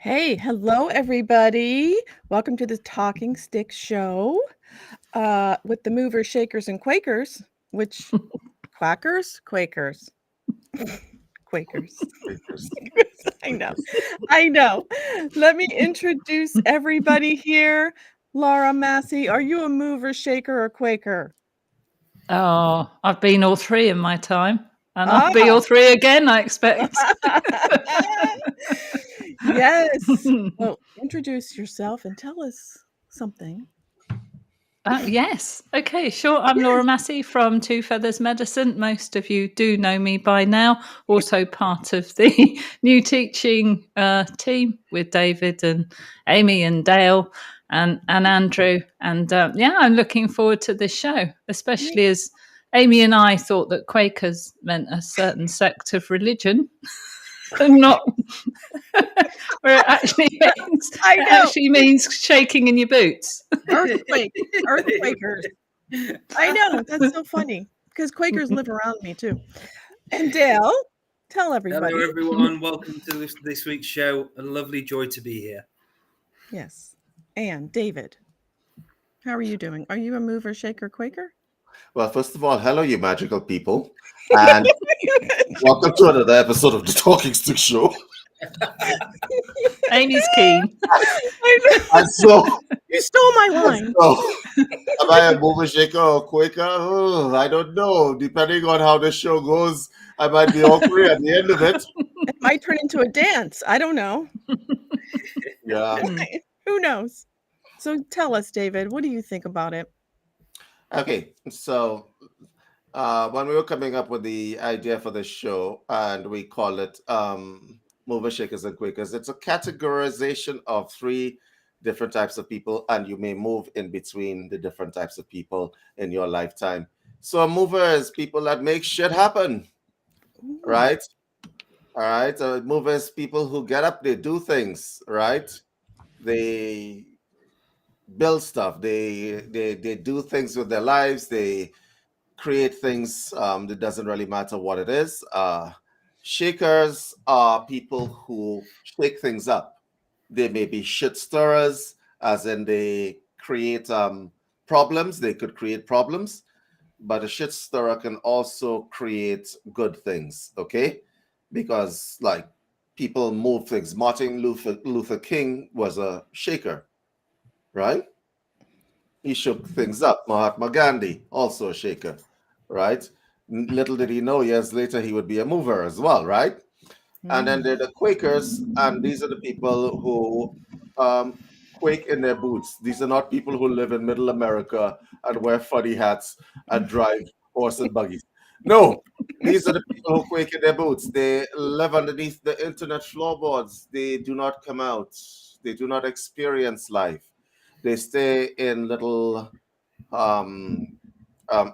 Hello everybody. Welcome to the Talking Stick Show with the movers, shakers, and Quakers. Which Quackers? Quakers. Quakers. Quakers. I know. Let me introduce everybody here. Laura Massey, are you a mover, shaker, or Quaker? Oh, I've been all three in my time. And I'll Ah. be all three again, I expect. Yes. Well, introduce yourself and tell us something. Yes. Okay, sure. I'm Laura Massey from Two Feathers Medicine. Most of you do know me by now. Also part of the new teaching team with David and Amy and Dale and Andrew. And I'm looking forward to this show, especially as Amy and I thought that Quakers meant a certain sect of religion. And not where it actually means shaking in your boots. Earthquakers. I know, that's so funny because Quakers live around me too. And Dale, tell everybody. Hello everyone, welcome to this week's show. A lovely joy to be here. Yes. And David, how are you doing? Are you a mover, shaker, Quaker? Well, first of all, hello, you magical people. And welcome to another episode of the Talking Stick Show. Amy's keen. And so, you stole my line. So, am I a mover, shaker, or Quaker? Oh, I don't know. Depending on how the show goes, I might be all three at the end of it. It might turn into a dance. I don't know. Yeah. Who knows? So tell us, David, what do you think about it? Okay, so when we were coming up with the idea for the show, and we call it Mover, Shakers, and Quakers, it's a categorization of three different types of people, and you may move in between the different types of people in your lifetime. So a mover is people that make shit happen, right? All right. So a mover is people who get up, they do things, right? They build stuff. They do things with their lives. They create things. It doesn't really matter what it is. Shakers are people who shake things up. They may be shit stirrers, as in they create problems. They could create problems, but a shit stirrer can also create good things. Okay, because like people move things. Martin Luther King was a shaker, right? He shook things up. Mahatma Gandhi, also a shaker, right? Little did he know, years later, he would be a mover as well, right? And then there are the Quakers, and these are the people who quake in their boots. These are not people who live in middle America and wear funny hats and drive horse and buggies. No, these are the people who quake in their boots. They live underneath the internet floorboards. They do not come out. They do not experience life. They stay in little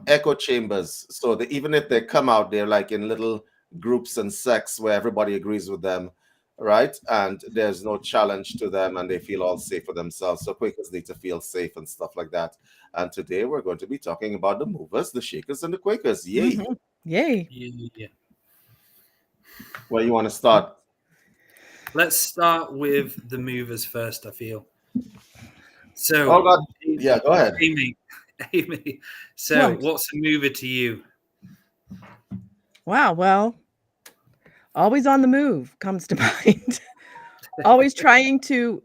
echo chambers. So that even if they come out, they're like in little groups and sects where everybody agrees with them, right? And there's no challenge to them, and they feel all safe for themselves. So Quakers need to feel safe and stuff like that. And today we're going to be talking about the movers, the shakers, and the Quakers. Yay! Mm-hmm. Yay! Yeah. Where you want to start? Let's start with the movers first, I feel. So, oh God. Yeah, go ahead. Amy. So, what's a mover to you? Wow, well, always on the move comes to mind. Always trying to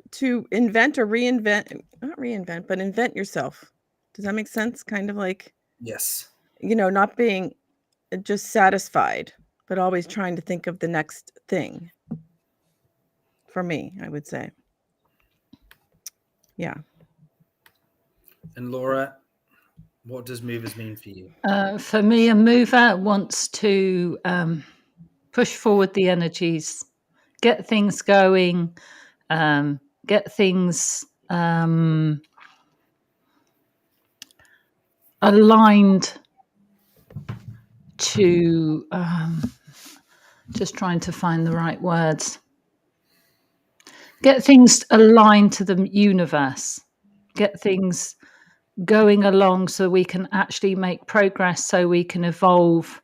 invent or reinvent, not reinvent, but invent yourself. Does that make sense? Kind of like, yes, not being just satisfied, but always trying to think of the next thing. For me, I would say. Yeah. And Laura, what does movers mean for you? For me, a mover wants to push forward the energies, get things going, get things aligned to, just trying to find the right words, get things aligned to the universe, get things going along so we can actually make progress, so we can evolve,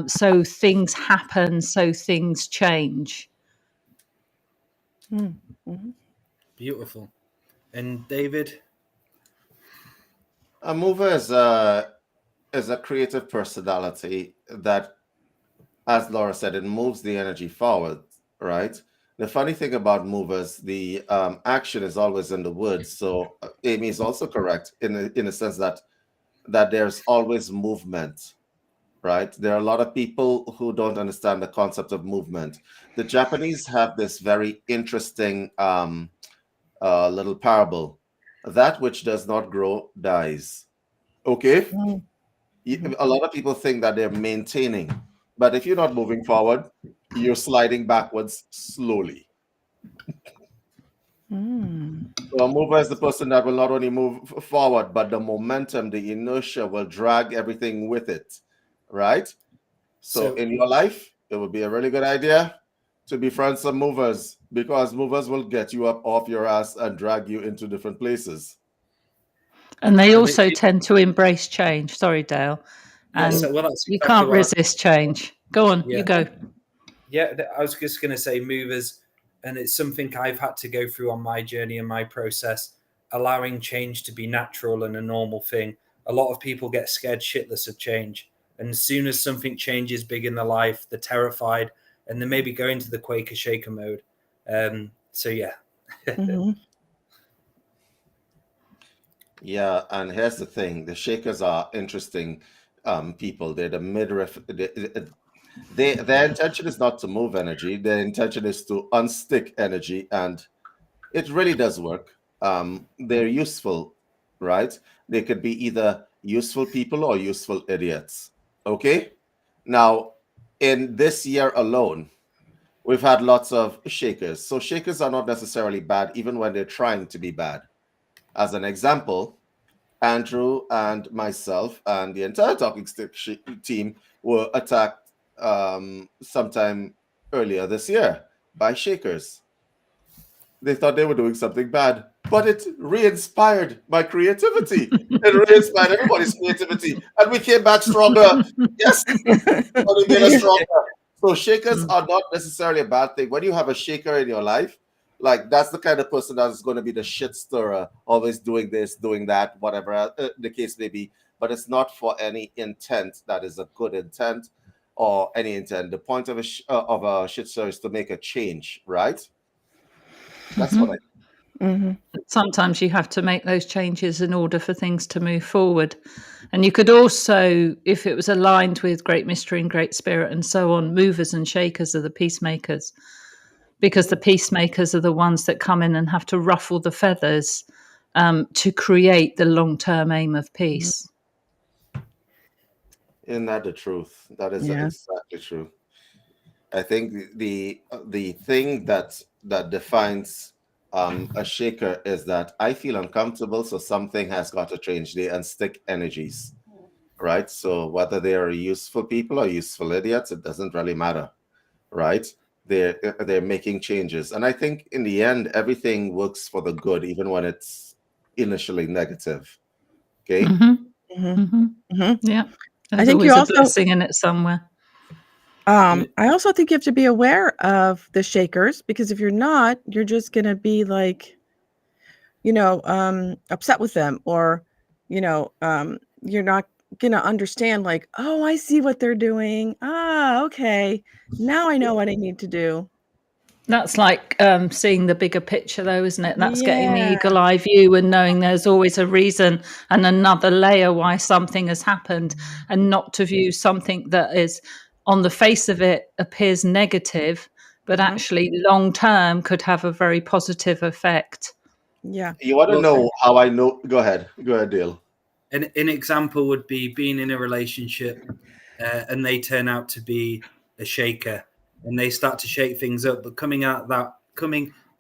so things happen, so things change. Mhm. Beautiful. And David? A mover is a creative personality that, as Laura said, it moves the energy forward, right? The funny thing about movers, the action is always in the words. So Amy is also correct in a sense that there's always movement, right? There are a lot of people who don't understand the concept of movement. The Japanese have this very interesting little parable: that which does not grow dies. Okay? A lot of people think that they're maintaining, but if you're not moving forward, you're sliding backwards slowly. So a mover is the person that will not only move forward, but the momentum, the inertia will drag everything with it, right? So in your life, it would be a really good idea to befriend some movers, because movers will get you up off your ass and drag you into different places. And they also tend to embrace change. Sorry, Dale. And that's you exactly can't what resist change. Go on, you go. Yeah, I was just going to say movers, and it's something I've had to go through on my journey and my process, allowing change to be natural and a normal thing. A lot of people get scared shitless of change. And as soon as something changes big in their life, they're terrified and they maybe go into the Quaker shaker mode. So, yeah. Yeah, and here's the thing: the Shakers are interesting people. They're the midriff. Their intention is not to move energy. Their intention is to unstick energy, and it really does work. They're useful, right? They could be either useful people or useful idiots. Okay. Now, in this year alone, we've had lots of Shakers. So Shakers are not necessarily bad, even when they're trying to be bad. As an example, Andrew and myself and the entire Talking Stick team were attacked sometime earlier this year by Shakers. They thought they were doing something bad, but it re-inspired my creativity. It re-inspired everybody's creativity, and we came back stronger. Yes, everybody made us stronger. So Shakers are not necessarily a bad thing. When you have a shaker in your life, like that's the kind of person that's going to be the shit stirrer, always doing this, doing that, whatever the case may be. But it's not for any intent that is a good intent or any intent. The point of a shit stirrer is to make a change, right? That's what I. Sometimes you have to make those changes in order for things to move forward. And you could also, if it was aligned with Great Mystery and Great Spirit and so on, movers and shakers are the peacemakers, because the peacemakers are the ones that come in and have to ruffle the feathers to create the long-term aim of peace. Isn't that the truth? That is exactly true. I think the thing that defines a shaker is that I feel uncomfortable, so something has got to change. They unstick energies, right? So whether they are useful people or useful idiots, it doesn't really matter, right? They're making changes, and I think in the end, everything works for the good, even when it's initially negative. Okay. Yeah, I think always you a also blessing in it somewhere. I also think you have to be aware of the shakers, because if you're not, you're just going to be like, upset with them, or, you're not going to understand, like, oh, I see what they're doing. Ah, okay. Now I know what I need to do. That's like seeing the bigger picture, though, isn't it? That's getting the Yeah. eagle eye view and knowing there's always a reason and another layer why something has happened, and not to view something that is on the face of it appears negative, but actually long term could have a very positive effect. Yeah. You want to know how I know? Go ahead, Dale. An example would be being in a relationship and they turn out to be a shaker and they start to shake things up, but coming out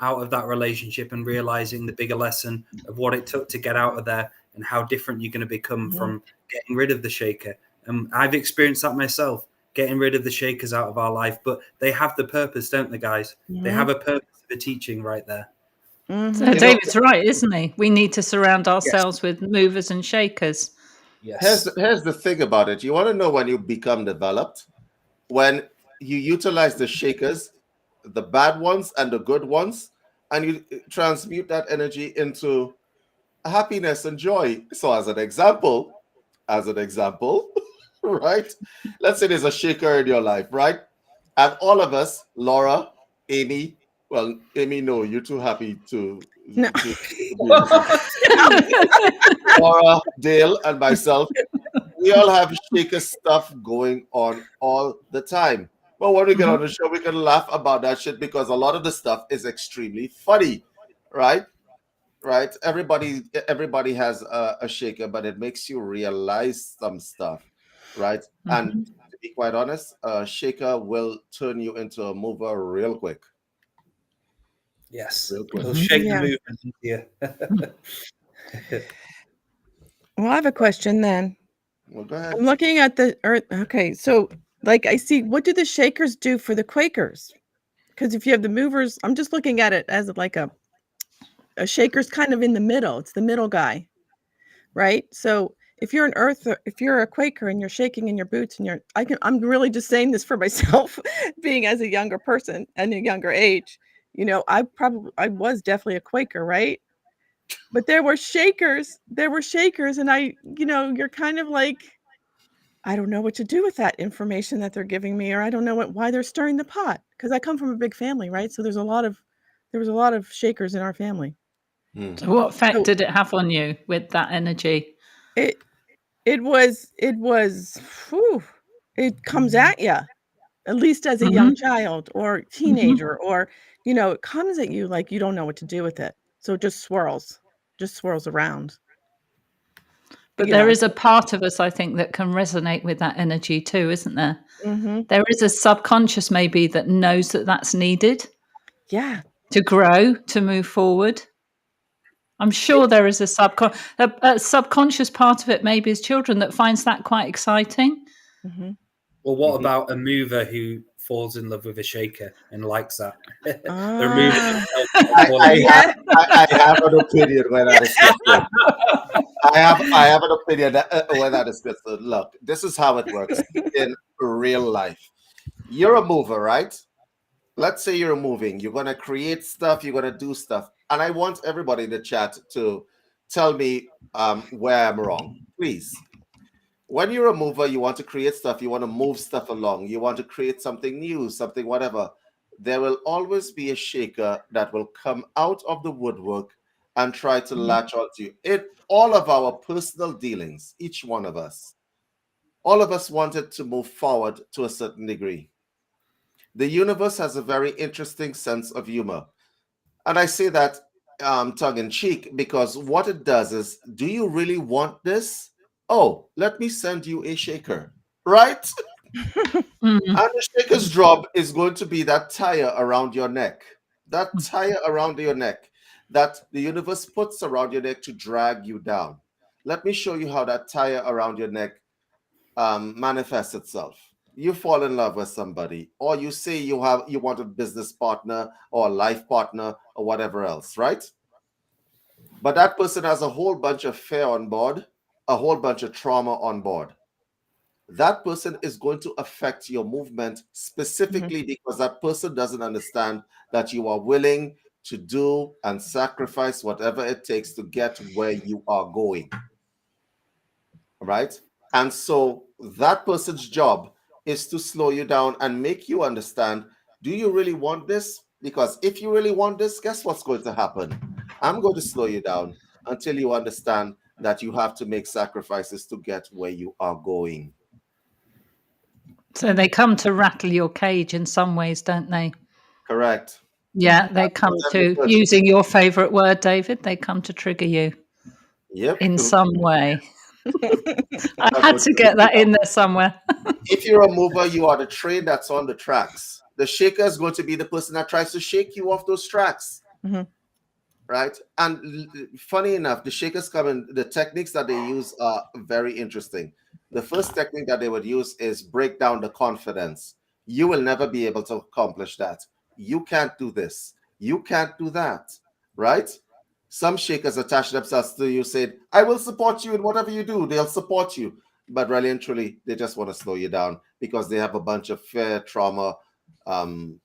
of that relationship and realizing the bigger lesson of what it took to get out of there and how different you're going to become from getting rid of the shaker. And I've experienced that myself, getting rid of the shakers out of our life, but they have the purpose, don't they, guys? They have a purpose for teaching right there. So David's right, isn't he? We need to surround ourselves with movers and shakers. Yes. Here's the thing about it. You want to know when you become developed? When you utilize the shakers, the bad ones and the good ones, and you transmute that energy into happiness and joy. So as an example, right? Let's say there's a shaker in your life, right? And all of us, Laura, Amy, well, Amy, no, you're too happy to No. be in this. Laura, Dale, and myself, we all have shaker stuff going on all the time. But when we get on the show, we can laugh about that shit because a lot of the stuff is extremely funny, right? Right? Everybody has a shaker, but it makes you realize some stuff, right? And to be quite honest, a shaker will turn you into a mover real quick. Yes. Real quick. It'll shake Yeah. the movement into you. Well, I have a question then. Well, go ahead. I'm looking at the earth. Okay, so like I see, what do the Shakers do for the Quakers? Because if you have the movers, I'm just looking at it as like a shaker's kind of in the middle. It's the middle guy, right? So if you're an if you're a Quaker and you're shaking in your boots and I'm really just saying this for myself, being as a younger person and a younger age, I was definitely a Quaker, right? But there were shakers, and you're kind of like, I don't know what to do with that information that they're giving me, or I don't know why they're stirring the pot, because I come from a big family, right? So there was a lot of shakers in our family. So what effect So- did it have on you with that energy? It was whew, it comes at you, at least as a young child or teenager, or it comes at you like you don't know what to do with it. So it just swirls around. But there is a part of us, I think, that can resonate with that energy too, isn't there? Mm-hmm. There is a subconscious maybe that knows that that's needed. Yeah. To grow, to move forward. I'm sure there is a subconscious part of it, maybe as children, that finds that quite exciting. Mm-hmm. Well, what about a mover who falls in love with a shaker and likes that? I have an opinion when that is concerned. I have an opinion when that is concerned. Look, this is how it works in real life. You're a mover, right? Let's say you're moving. You're going to create stuff. You're going to do stuff. And I want everybody in the chat to tell me where I'm wrong, please. When you're a mover, you want to create stuff. You want to move stuff along. You want to create something new, something whatever. There will always be a shaker that will come out of the woodwork and try to latch onto you. All of our personal dealings, each one of us, all of us wanted to move forward to a certain degree. The universe has a very interesting sense of humor. And I say that tongue-in-cheek because what it does is, do you really want this? Oh, let me send you a shaker, right? And the shaker's job is going to be that tire around your neck. That tire around your neck that the universe puts around your neck to drag you down. Let me show you how that tire around your neck manifests itself. You fall in love with somebody, or you say you want a business partner or a life partner or whatever else, right? But that person has a whole bunch of fear on board, a whole bunch of trauma on board. That person is going to affect your movement specifically because that person doesn't understand that you are willing to do and sacrifice whatever it takes to get where you are going. Right? And so that person's job is to slow you down and make you understand, do you really want this? Because if you really want this, guess what's going to happen? I'm going to slow you down until you understand that you have to make sacrifices to get where you are going. So they come to rattle your cage in some ways, don't they? Correct. Yeah, they come to, using your favorite word, David, they come to trigger you. Yep. In some way. I had to get that in there somewhere. If you're a mover, you are the train that's on the tracks. The shaker is going to be the person that tries to shake you off those tracks. Right? And funny enough, the shakers come in, the techniques that they use are very interesting. The first technique that they would use is break down the confidence. You will never be able to accomplish that. You can't do this. You can't do that. Right? Some shakers attach themselves to you, said, I will support you in whatever you do. They'll support you. But really and truly, they just want to slow you down because they have a bunch of fear, trauma,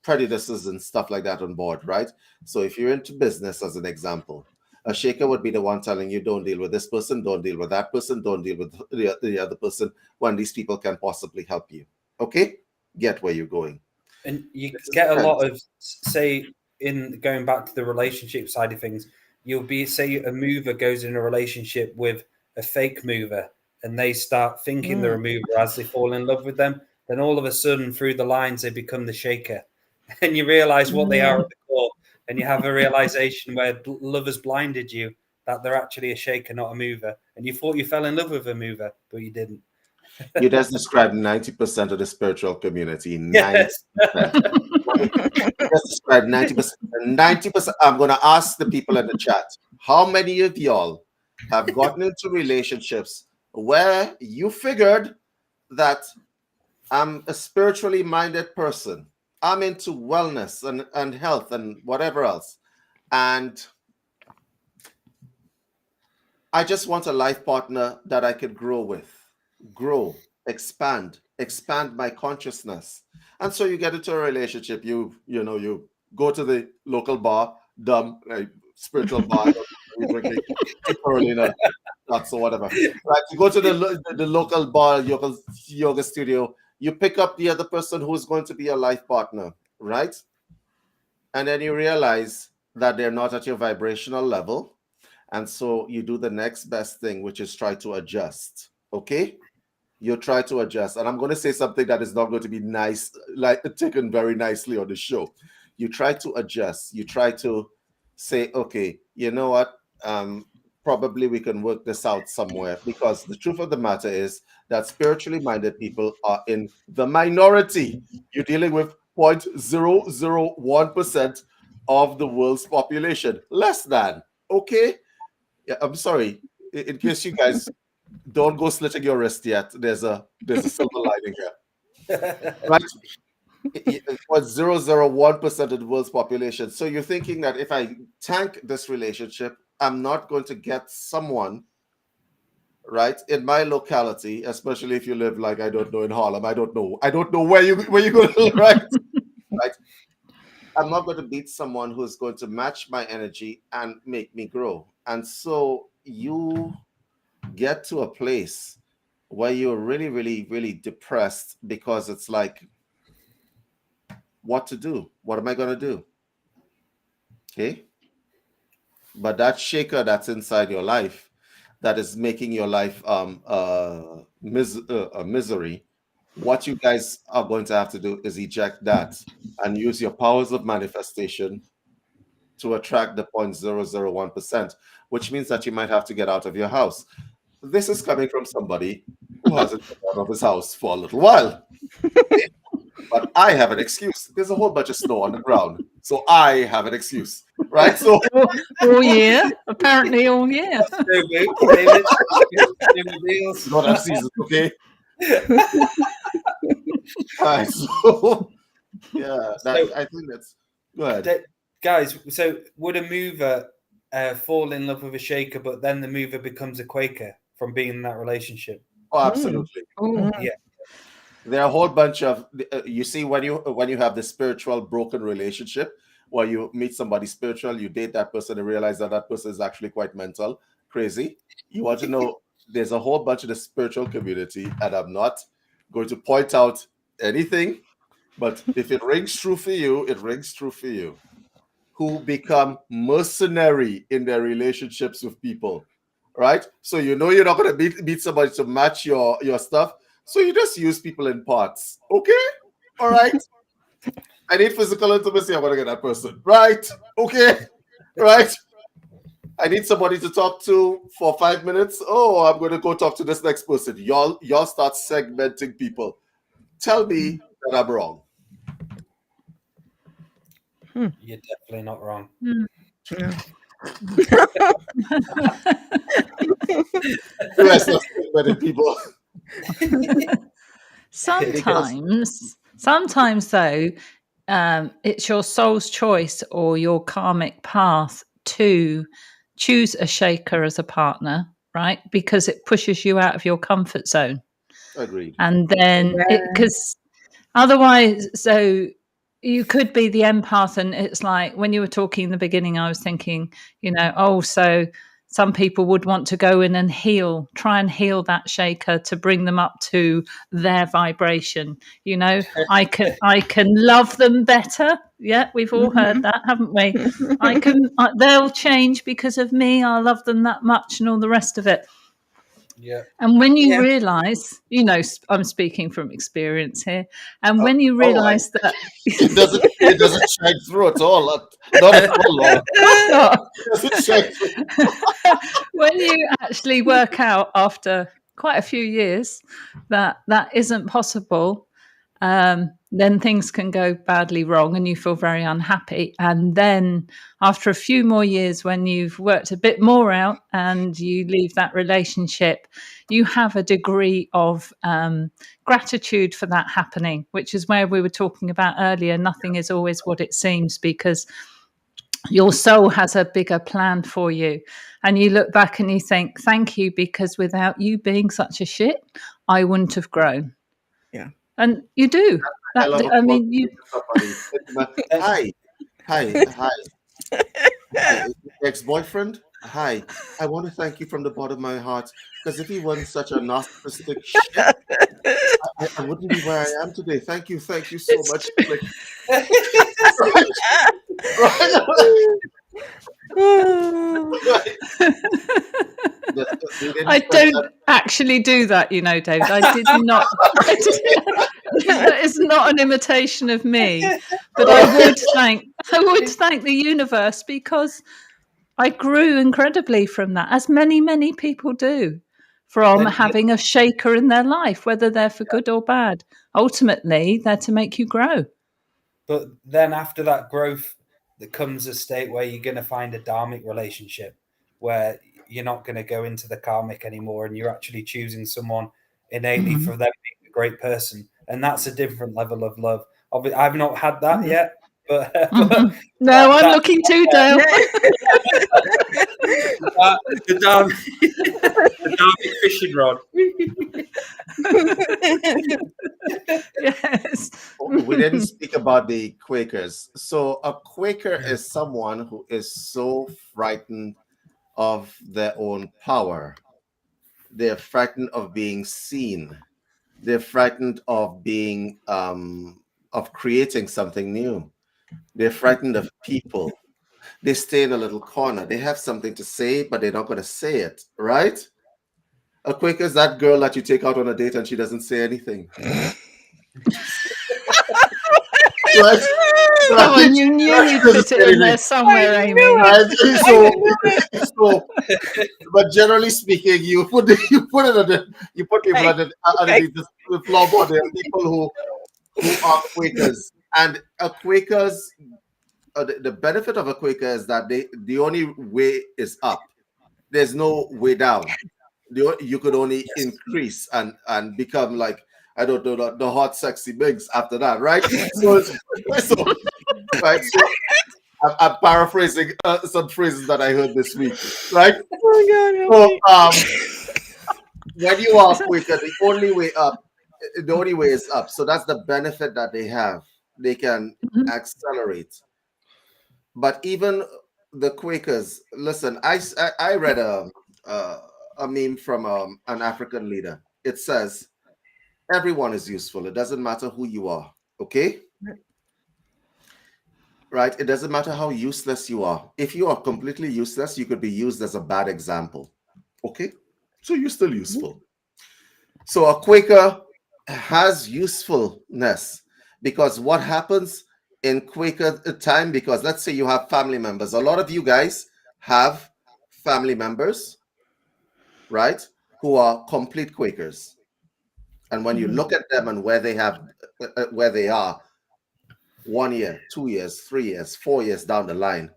prejudices and stuff like that on board, right? So if you're into business, as an example, a shaker would be the one telling you, don't deal with this person, don't deal with that person, don't deal with the other person, when these people can possibly help you. Okay? Get where you're going. And you get a lot of, say, in going back to the relationship side of things, you'll be, say, a mover goes in a relationship with a fake mover, and they start thinking they're a mover as they fall in love with them. Then all of a sudden, through the lines, they become the shaker, and you realize what they are at the core, and you have a realization where love has blinded you that they're actually a shaker, not a mover, and you thought you fell in love with a mover, but you didn't. You just described 90% of the spiritual community. 90%. Yes. Just described 90%. 90%. I'm going to ask the people in the chat, how many of y'all have gotten into relationships where you figured that I'm a spiritually minded person, I'm into wellness and health and whatever else, and I just want a life partner that I could grow, expand my consciousness. And so you get into a relationship, you go to the local bar, spiritual bar, you drinking Carolina, nuts or whatever. Right, you go to the local bar, yoga studio, you pick up the other person who's going to be your life partner, right? And then you realize that they're not at your vibrational level. And so you do the next best thing, which is try to adjust. Okay? You try to adjust. And I'm going to say something that is not going to be nice, like taken very nicely on the show. You try to adjust. You try to say, okay, you know what? Probably we can work this out somewhere, because the truth of the matter is that spiritually minded people are in the minority. You're dealing with 0.001% of the world's population. Less than. Okay? Yeah, I'm sorry. In case you guys don't go slitting your wrist yet, there's a silver lining here. Right? 0.001% of the world's population. So you're thinking that if I tank this relationship, I'm not going to get someone, right, in my locality, especially if you live, like, I don't know, in Harlem. I don't know where you're going to live, right? Right. I'm not going to beat someone who's going to match my energy and make me grow. And so you get to a place where you're really, really, really depressed, because it's like, what to do? What am I going to do? Okay. But that shaker that's inside your life, that is making your life a misery, what you guys are going to have to do is eject that and use your powers of manifestation to attract the 0.001%, which means that you might have to get out of your house. This is coming from somebody who hasn't been out of his house for a little while. But I have an excuse. There's a whole bunch of snow on the ground, so I have an excuse, right? So all year, apparently all year. not have seasons, okay? All right, so yeah, I think that's go ahead. Guys, so would a mover fall in love with a shaker, but then the mover becomes a Quaker from being in that relationship? Oh, absolutely. Yeah. There are a whole bunch of you see, when you have the spiritual broken relationship, where you meet somebody spiritual, you date that person and realize that person is actually quite mental, crazy. You want to know, there's a whole bunch of the spiritual community, and I'm not going to point out anything, but if it rings true for you, it rings true for you, who become mercenary in their relationships with people, right? So you're not going to meet somebody to match your stuff. So you just use people in parts. Okay? All right? I need physical intimacy. I'm going to get that person. Right? Okay? Right? I need somebody to talk to for 5 minutes. Oh, I'm going to go talk to this next person. Y'all start segmenting people. Tell me that I'm wrong. You're definitely not wrong. Yeah. Yes, that's segmenting people. Sometimes though, it's your soul's choice or your karmic path to choose a shaker as a partner, right? Because it pushes you out of your comfort zone. Agreed. And then because otherwise, so you could be the empath, and it's like when you were talking in the beginning, I was thinking, so some people would want to go in and try and heal that shaker to bring them up to their vibration. I can love them better. Yeah, we've all heard that, haven't we? They'll change because of me. I love them that much, and all the rest of it. Yeah. And when you realise, I'm speaking from experience here, and when you realise that it doesn't shine through at all. Not at all, Laura. It doesn't shine through. When you actually work out after quite a few years that isn't possible, then things can go badly wrong and you feel very unhappy. And then after a few more years, when you've worked a bit more out and you leave that relationship, you have a degree of gratitude for that happening, which is where we were talking about earlier. Nothing is always what it seems, because your soul has a bigger plan for you. And you look back and you think, thank you, because without you being such a shit, I wouldn't have grown. Yeah. And you do. Hi. Ex-boyfriend. Hi. I want to thank you from the bottom of my heart, because if he wasn't such a narcissistic shit, I wouldn't be where I am today. Thank you so much. I don't actually do that, David. I did not. That is not an imitation of me. But I would thank the universe, because I grew incredibly from that, as many, many people do, from having a shaker in their life, whether they're for good or bad. Ultimately, they're to make you grow. But then after that growth, there comes a state where you're going to find a dharmic relationship, where you're not going to go into the karmic anymore, and you're actually choosing someone innately for them being a great person. And that's a different level of love. I've not had that yet, but no, I'm looking too, Dale. The dharmic fishing rod. Yes. We didn't speak about the Quakers. So a Quaker is someone who is so frightened of their own power. They're frightened of being seen. They're frightened of being of creating something new. They're frightened of people. They stay in a little corner. They have something to say, but they're not going to say it, right? A Quaker is that girl that you take out on a date and she doesn't say anything. Right? Come on, you knew you'd put it in there somewhere, Amy. Right? But generally speaking, you put people underneath the floorboard. There are people who are Quakers, and a Quakers. The benefit of a Quaker is that the only way is up. There's no way down. You could only increase and become like, I don't know, the hot, sexy Biggs after that, right? Right. So I'm paraphrasing some phrases that I heard this week, right? Oh my God. So, when you are Quaker, the only way is up. So that's the benefit that they have. They can accelerate. But even the Quakers, listen, I read a meme from an African leader. It says, everyone is useful. It doesn't matter who you are. Okay? Right? It doesn't matter how useless you are. If you are completely useless, you could be used as a bad example. Okay? So you're still useful. So a Quaker has usefulness, because what happens in Quaker time, because let's say you have family members. A lot of you guys have family members, right, who are complete Quakers. And when you look at them and where they are 1 year, 2 years, 3 years, 4 years down the line,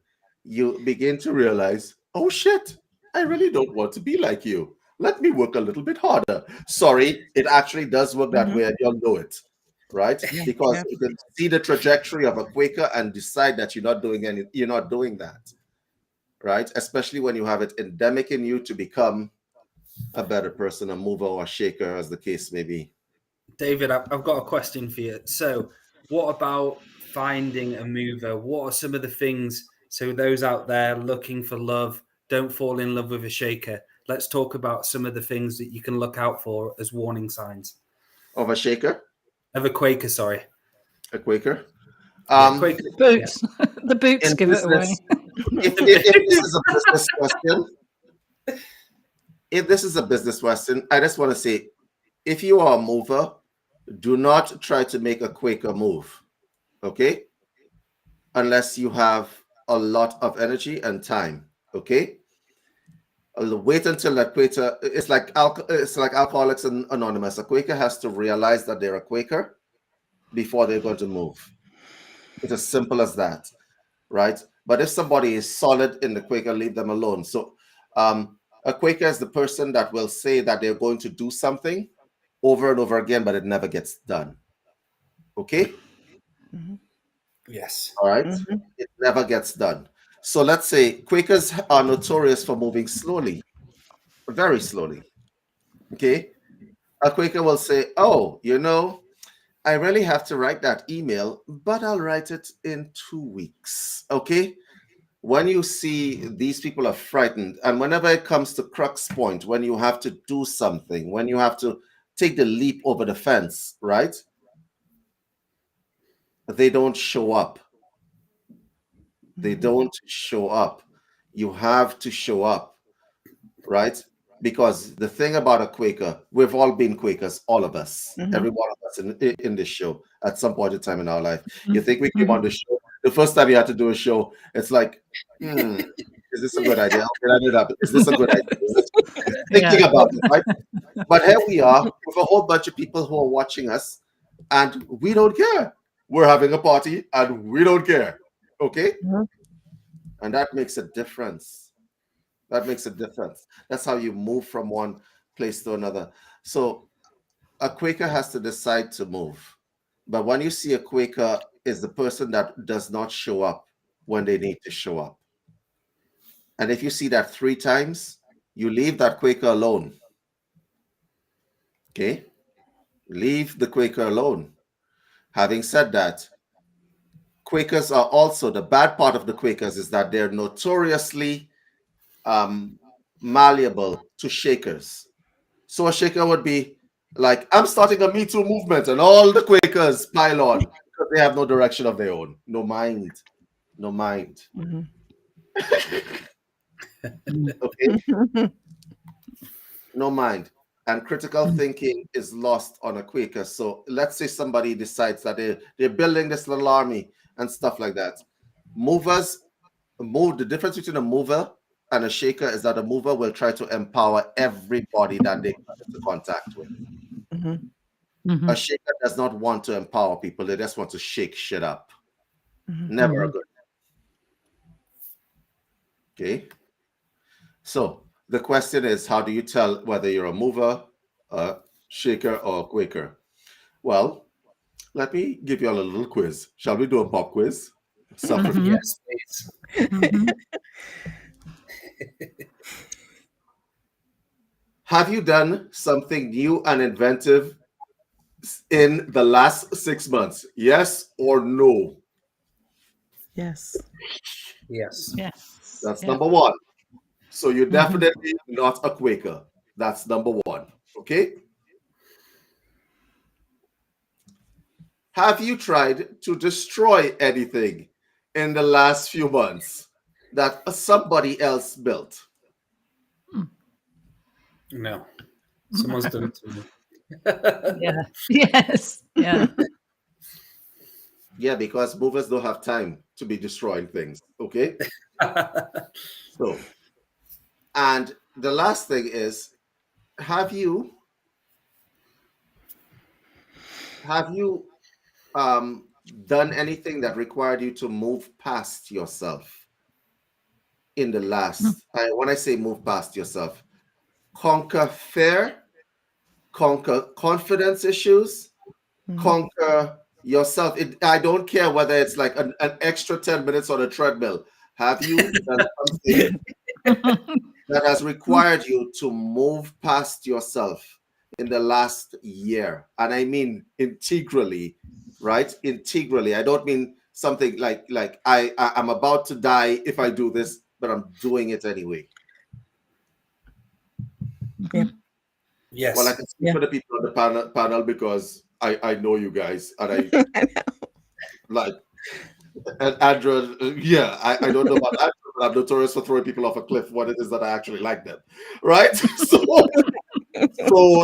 you begin to realize, oh shit, I really don't want to be like you. Let me work a little bit harder. Sorry, it actually does work that way, and you'll know it. Right? Because you can see the trajectory of a Quaker and decide that you're not doing that. Right? Especially when you have it endemic in you to become a better person, a mover or a shaker, as the case may be. David, I've got a question for you. So what about finding a mover? What are some of the things, so those out there looking for love, don't fall in love with a shaker? Let's talk about some of the things that you can look out for as warning signs. Of a shaker? Of a Quaker, sorry. A Quaker? Quaker, Boots. The boots in give it away. business, if this is a business question, if this is a business question, I just want to say, if you are a mover, do not try to make a Quaker move, okay? Unless you have a lot of energy and time, okay? Wait until that Quaker. It's like Alcoholics Anonymous. A Quaker has to realize that they're a Quaker before they're going to move. It's as simple as that, right? But if somebody is solid in the Quaker, leave them alone. So a Quaker is the person that will say that they're going to do something over and over again, but it never gets done. Okay? Yes. All right? It never gets done. So let's say Quakers are notorious for moving slowly, very slowly. Okay? A Quaker will say, oh, you know, I really have to write that email, but I'll write it in 2 weeks. Okay? When you see these people are frightened, and whenever it comes to crux point, when you have to do something, when you have to take the leap over the fence, right? They don't show up. They don't show up. You have to show up, right? Because the thing about a Quaker, we've all been Quakers, all of us, every one of us in this show at some point in time in our life. You think we came on the show, the first time you had to do a show, it's like, is this a good idea? Is this a good idea? Thinking about it, right? But here we are with a whole bunch of people who are watching us, and we don't care. We're having a party, and we don't care. Okay? And that makes a difference. That makes a difference. That's how you move from one place to another. So a Quaker has to decide to move. But when you see a Quaker is the person that does not show up when they need to show up. And if you see that 3 times, you leave that Quaker alone. Okay? Leave the Quaker alone. Having said that, Quakers are also, the bad part of the Quakers is that they're notoriously malleable to shakers. So a shaker would be like, I'm starting a Me Too movement, and all the Quakers pile on because they have no direction of their own. No mind. No mind. Okay? No mind. And critical thinking is lost on a Quaker. So let's say somebody decides that they're building this little army and stuff like that. The difference between a mover and a shaker is that a mover will try to empower everybody that they come into contact with. A shaker does not want to empower people. They just want to shake shit up. Never a good thing. Okay? So the question is, how do you tell whether you're a mover, a shaker, or a Quaker? Well, let me give you all a little quiz. Shall we do a pop quiz? Yes, please. Have you done something new and inventive in the last 6 months? Yes or no? Yes. Yes. Yes. That's number 1. So you're definitely not a Quaker. That's number 1. Okay? Have you tried to destroy anything in the last few months that somebody else built? No. Someone's done it to me. Yeah. Yes. Yeah. Yeah, because movers don't have time to be destroying things. Okay? So, and the last thing is, have you done anything that required you to move past yourself in the last, when I say move past yourself, conquer fear, conquer confidence issues, conquer yourself. I don't care whether it's like an extra 10 minutes on a treadmill. Have you done something that has required you to move past yourself in the last year? And I mean integrally, right? Integrally. I don't mean something like I'm about to die if I do this, but I'm doing it anyway. Yeah. Yes. Well, I can speak for the people on the panel because I know you guys, and I like. And Andrew, I don't know about Andrew, but I'm notorious for throwing people off a cliff when it is that I actually like them, right? So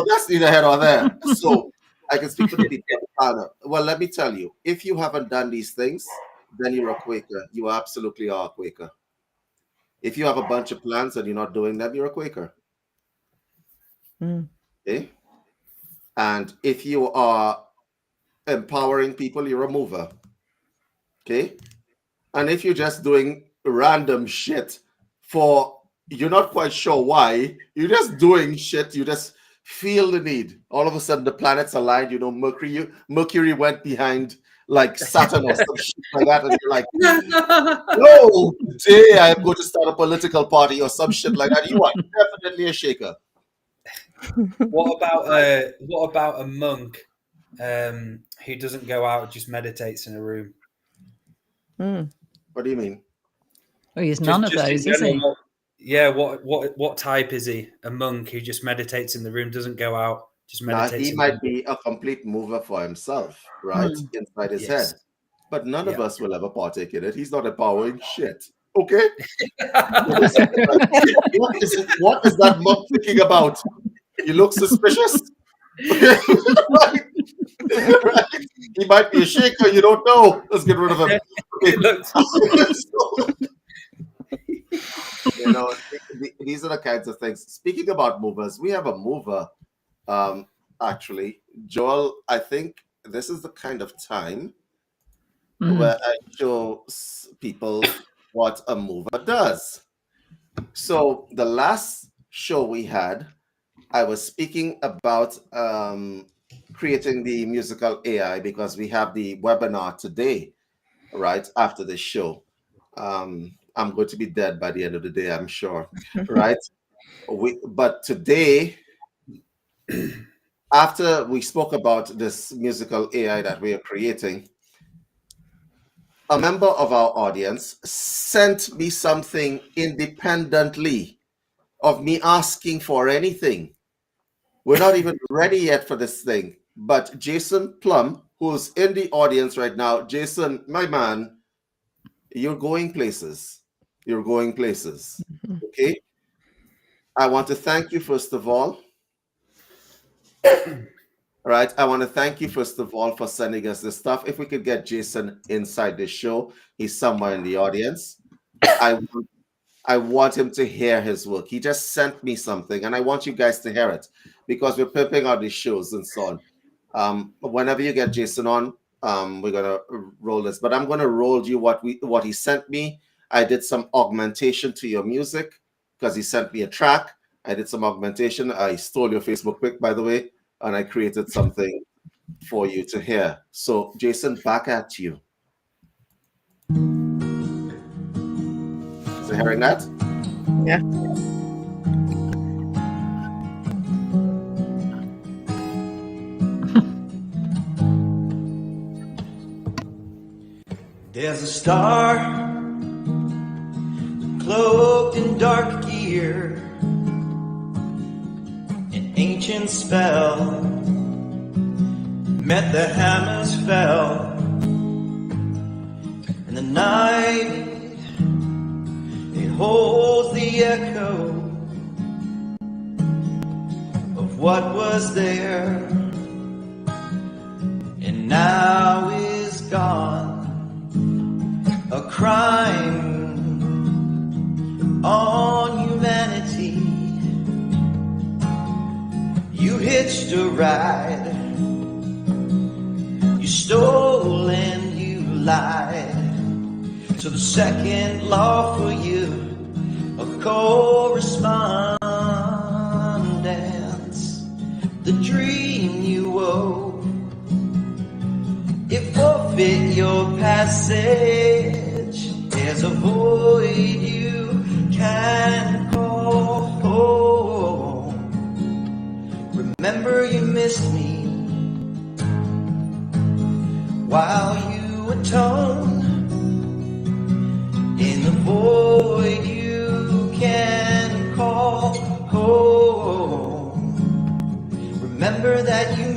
that's neither here nor there. So I can speak for the people on the panel. Well, let me tell you, if you haven't done these things, then you're a Quaker. You absolutely are a Quaker. If you have a bunch of plans and you're not doing them, you're a Quaker. Okay? And if you are empowering people, you're a mover. Okay? And if you're just doing random shit for you're not quite sure why, you're just doing shit, you just feel the need. All of a sudden the planets aligned, you know, Mercury went behind like Saturn or some shit like that, and you're like, no, today I'm going to start a political party or some shit like that. You are definitely a shaker. What about a monk who doesn't go out, just meditates in a room? What do you mean? Well, he's none of those, is he? Yeah, what type is he? A monk who just meditates in the room, doesn't go out, just meditates. He might be a complete mover for himself, right? Inside his head. But none of us will ever partake in it. He's not empowering shit. Okay? What is that monk thinking about? You look suspicious. Right? He might be a shaker, you don't know. Let's get rid of him. Okay. You know, these are the kinds of things. Speaking about movers, we have a mover. Actually, Joel, I think this is the kind of time where I show people what a mover does. So the last show we had, I was speaking about creating the musical AI because we have the webinar today, right after the show. I'm going to be dead by the end of the day, I'm sure, right? But today, after we spoke about this musical AI that we are creating, a member of our audience sent me something independently of me asking for anything. We're not even ready yet for this thing. But Jason Plum, who's in the audience right now, Jason, my man, you're going places. You're going places. Okay? I want to thank you, first of all. All right. I want to thank you, first of all, for sending us this stuff. If we could get Jason inside the show, he's somewhere in the audience. I want him to hear his work. He just sent me something, and I want you guys to hear it because we're pimping out these shows and so on. Whenever you get Jason on, we're gonna roll this. But I'm gonna roll you what he sent me. I did some augmentation to your music because he sent me a track. I did some augmentation. I stole your Facebook pic, by the way, and I created something for you to hear. So, Jason, back at you. Is it hearing that? Yeah. There's a star cloaked in dark gear, an ancient spell met the hammers fell, and the night it holds the echo of what was there and now is gone. A crime on humanity. You hitched a ride, you stole and you lied. So the second law for you, a correspondence. The dream you wove, it forfeit your passage. There's a void you can't call home. Remember you missed me while you atone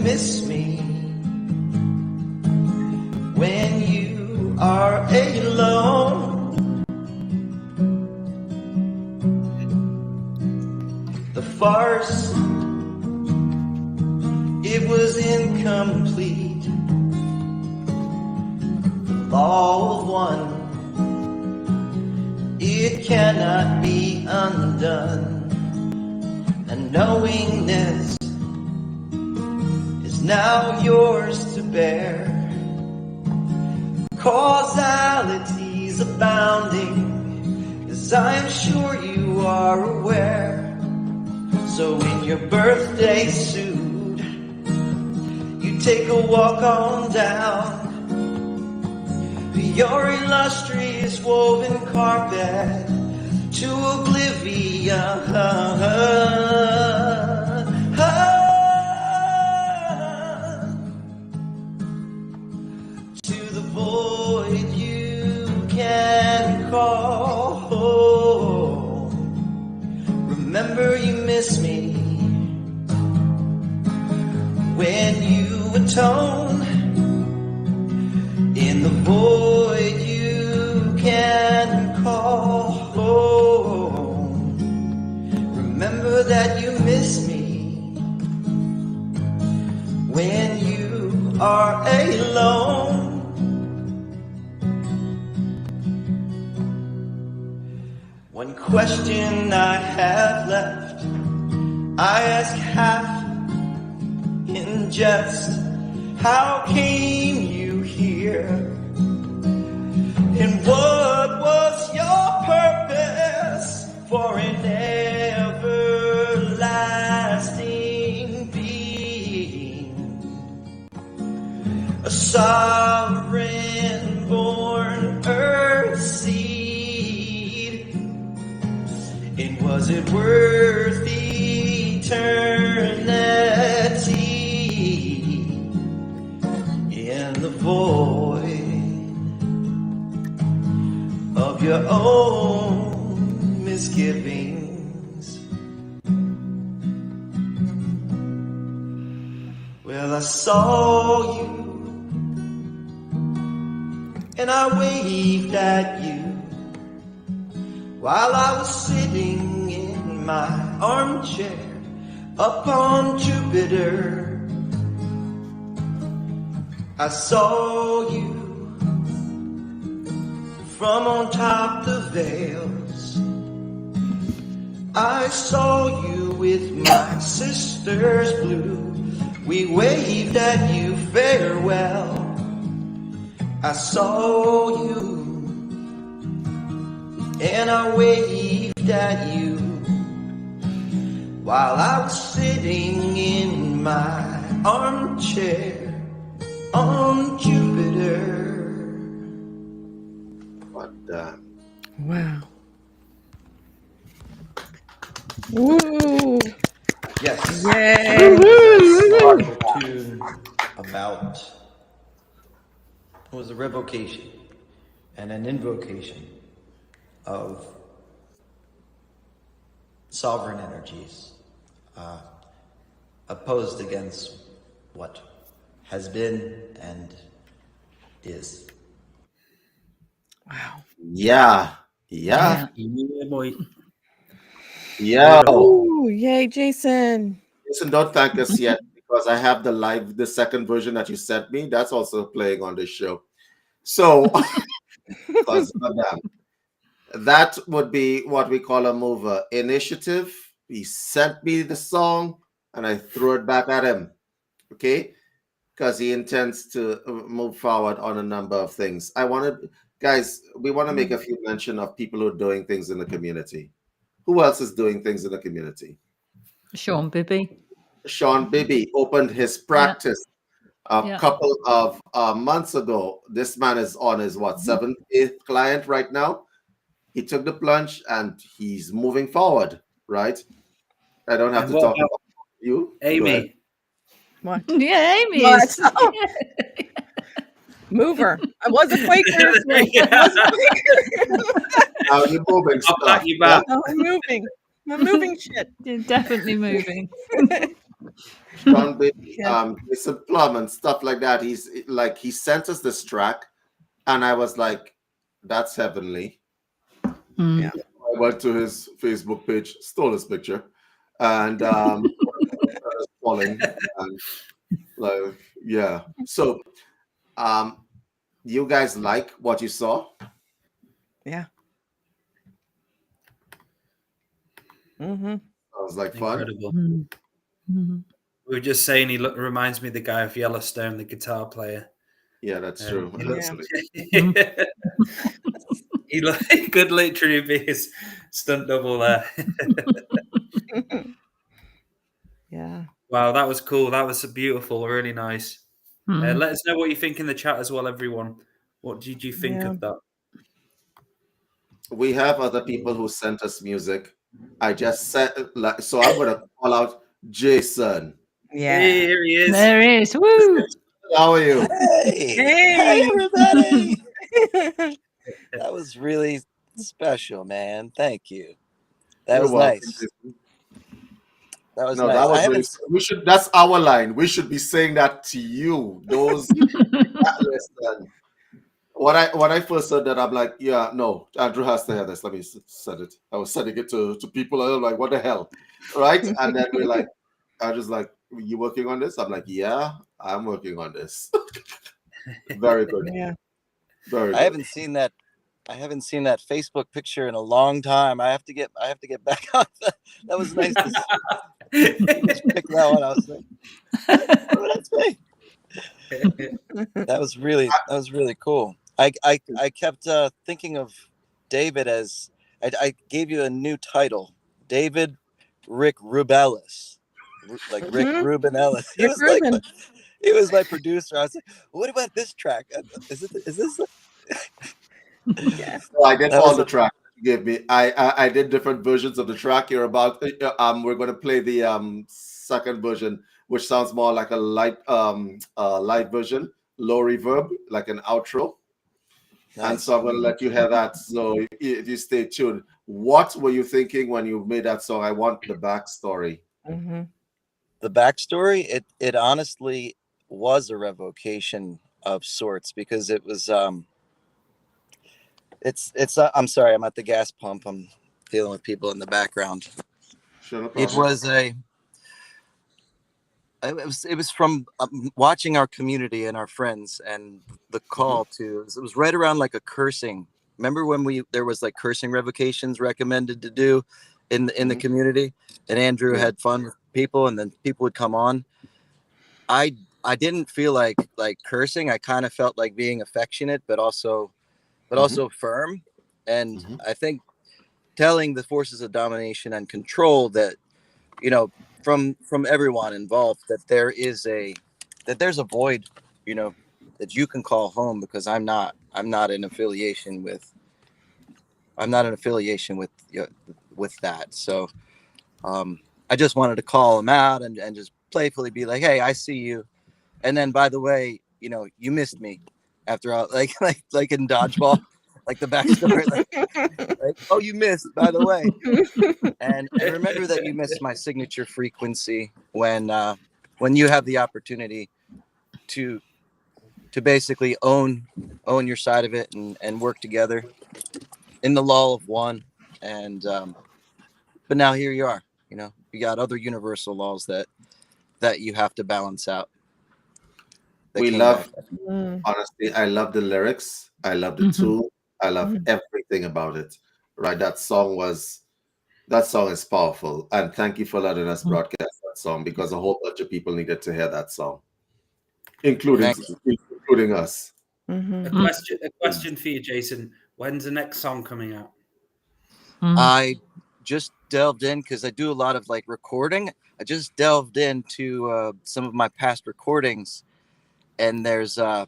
miss me when you are alone. The farce, it was incomplete. The law of one, it cannot be undone. And knowingness is now yours to bear. Causalities abounding, as I am sure you are aware. So in your birthday suit, you take a walk on down your illustrious woven carpet to oblivion. To the void you can call home. Remember you miss me when you atone. In the void you can call home. Remember that you miss me when you are alone. One question I have left, I ask half in jest. How came you here? And what was your purpose for an everlasting being? A sovereign born earth seed. And was it worth eternity in the void of your own misgivings? Well, I saw you and I waved at you while I was sitting in my armchair upon Jupiter. I saw you from on top the veils. I saw you with my sisters blue. We waved at you farewell. I saw you and I waved at you while I was sitting in my armchair on Jupiter. What Wow. Woo. Yes. Yay. Tune about it was a revocation and an invocation of sovereign energies opposed against what has been and is. Wow. Yeah. Yeah, boy. Ooh, yay, Jason. Listen, don't thank us yet because I have the second version that you sent me. That's also playing on this show. So, because that would be what we call a mover initiative. He sent me the song and I threw it back at him. Okay? Because he intends to move forward on a number of things. We want to make a few mention of people who are doing things in the community. Who else is doing things in the community? Sean Bibby. Sean Bibby opened his practice a couple of months ago. This man is on his seventh, eighth client right now. He took the plunge and he's moving forward, right? I don't have to talk about you. Amy. What? Yeah, Amy What? is. Oh. Mover. I was a Quakers. Now you're moving stuff. I'll back you back. I'm moving. I'm moving shit. You're definitely moving. John Bailey, Yeah. Jason Plum and stuff like that. He's like, he sent us this track, and I was like, that's heavenly. Mm. I went to his Facebook page, stole his picture, and falling, and like, yeah. So, you guys like what you saw? Yeah. Mm-hmm. Sounds like fun. Incredible. Mm. Mm. We were just saying he reminds me of the guy of Yellowstone, the guitar player. Yeah, that's true. He looks, Yeah. he could literally be his stunt double there. Yeah. Wow, that was cool. That was beautiful. Really nice. Mm. Let us know what you think in the chat as well, everyone. What did you think Yeah. of that? We have other people who sent us music. I just said, like, so I'm gonna call out Jason. Yeah. Here he is. There it is. Woo! How are you? Hey, Hey! everybody! That was really special, man. Thank you. That You're was welcome, nice. Jason. That was No, nice. that I was haven't. really, we should. That's our line. We should be saying that to you. Those that listen. When I first said that, I'm like, yeah, no, Andrew has to hear this. Let me set it. I was sending it to people. I'm like, what the hell, right? And then we're like, I was like, you working on this? I'm like, yeah, I'm working on this. Very good. Yeah. Very good. I haven't seen that. I haven't seen that Facebook picture in a long time. I have to get back on that. That was nice to pick that one. I was like, oh, that's me. That was really cool. I kept thinking of David as I gave you a new title, David Rick Rubellis, like Rick Rubin Ellis. Rick Rubin. He was my producer. I was like, what about this track? Is this? Yeah. So I did That all was the a- tracks you gave me. I did different versions of the track. You're about we're going to play the second version, which sounds more like a light version, low reverb, like an outro. And Nice. so I'm going to let you hear that. So if you stay tuned, what were you thinking when you made that song? I want the backstory. Mm-hmm. The backstory, it honestly was a revocation of sorts, because it was it's I'm sorry, I'm at the gas pump. I'm dealing with people in the background. Sure, no It problem. was it was from watching our community and our friends, and the call to it was right around like a cursing. Remember when there was like cursing revocations recommended to do in the community, and Andrew Yeah. had fun with people, and then people would come on. I didn't feel like cursing. I kind of felt like being affectionate, but also firm. And I think telling the forces of domination and control that, you know, from everyone involved, that there's a void, you know, that you can call home, because I'm not in affiliation with that. So I just wanted to call him out and just playfully be like, hey, I see you. And then, by the way, you know, you missed me after all, like in dodgeball, like the backstory, like, oh, you missed, by the way. And remember that you missed my signature frequency when you have the opportunity to basically own your side of it and work together in the law of one. And but now here you are, you know, you got other universal laws that you have to balance out. We love, honestly, I love the lyrics. I love the tune. I love everything about it. Right? That song is powerful. And thank you for letting us broadcast that song, because a whole bunch of people needed to hear that song, including us. A question for you, Jason. When's the next song coming out? I just delved in, because I do a lot of like recording. I just delved into some of my past recordings, and there's another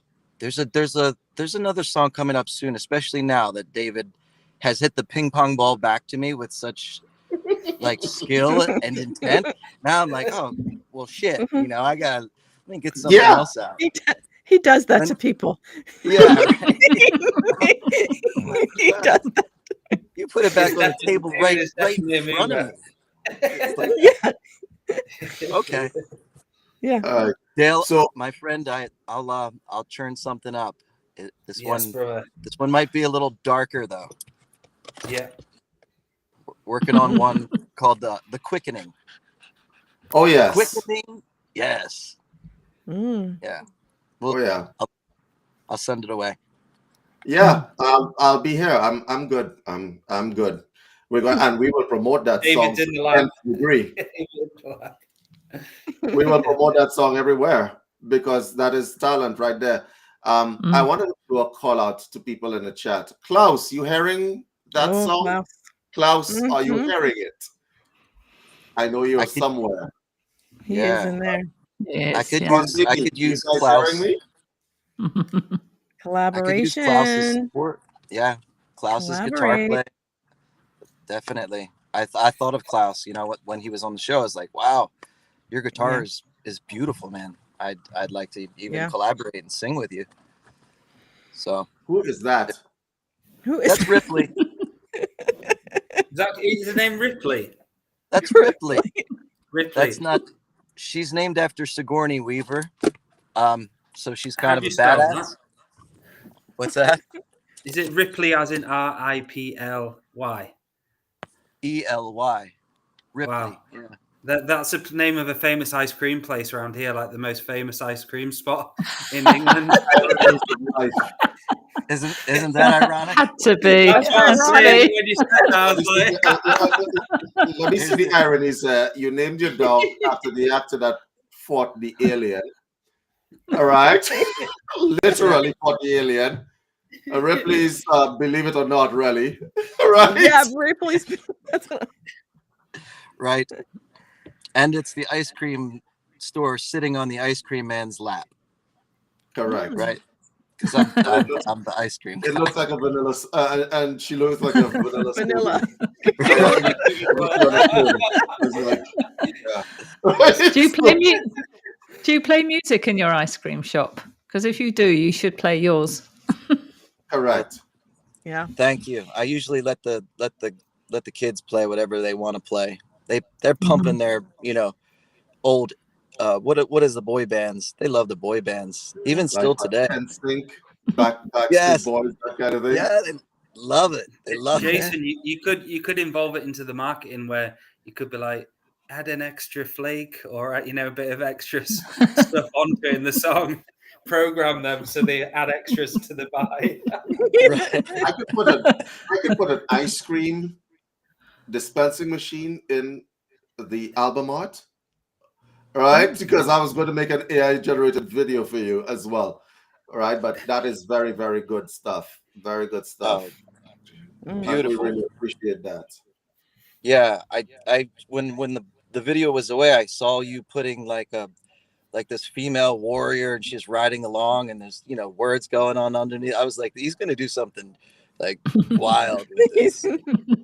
song coming up soon, especially now that David has hit the ping pong ball back to me with such like skill and intent. Now I'm like, oh well, shit, you know, let me get something else out. He does that to people. Yeah, right. He does that. You put it back on the table right in front of me. It's like, Yeah. okay. Yeah. All right. Dale, So my friend, I'll churn something up. This Yes, one, brother. this one might be a little darker though. Yeah. Working on one called the Quickening. oh yes. Quickening, yes, Mm. yeah. Oh Well, yeah. I'll send it away. Yeah. I'll be here. I'm good. I'm good. We're going and we will promote that song David's in to the the lab. nth degree. We will promote that song everywhere because that is talent right there. I wanted to do a call out to people in the chat. Klaus, you hearing that Oh, song? wow. Klaus, are you Mhm. hearing it? I know you're I could- somewhere. He is Yeah. in there. Yes, I yes. could You use guys Klaus. hearing me? I could use Klaus's Collaboration. support. Yeah, Klaus's guitar Collaborate. play. Definitely. I thought of Klaus. You know, when he was on the show, I was like, wow, your guitar is beautiful, man. I'd like to even collaborate and sing with you. So Who is that? Who is that's Ripley. Is his name Ripley? That's Ripley. Ripley. That's not. She's named after Sigourney Weaver. So she's How kind do of a you spell badass. that? What's that? Is it Ripley as in Riply? Ely. Ripley. Wow. Yeah. That's the name of a famous ice cream place around here, like the most famous ice cream spot in England. Isn't that ironic? Had to be. That's what I was Had to saying be. when you said that. I was like, Let me see the ironies. You named your dog after the actor that fought the alien. All right, literally fought the alien. Ripley's Believe It or Not, really. All right. Yeah, Ripley's. Right. And it's the ice cream store sitting on the ice cream man's lap. Correct. Right. Because I'm the ice cream guy. It looks like a vanilla, and she looks like a vanilla. Vanilla. Do you play music in your ice cream shop? Because if you do, you should play yours. Correct. Yeah. Thank you. I usually let the kids play whatever they want to play. They're pumping their, old what is the boy bands? They love the boy bands. Even still today. NSYNC, Backstreet Yes. Boys, that kind of thing. Yeah, they love it. They love Jason, it. you could involve it into the marketing where you could be like, add an extra flake or a bit of extra stuff onto it in the song. Program them so they add extras to the buy. Right. I could put an ice cream dispensing machine in the album art, right? Because I was going to make an AI generated video for you as well, right? But that is very, very good stuff. Very good stuff. Beautiful. We really appreciate that. Yeah, I when the video was away, I saw you putting like this female warrior, and she's riding along, and there's words going on underneath. I was like, he's gonna do something like wild with this.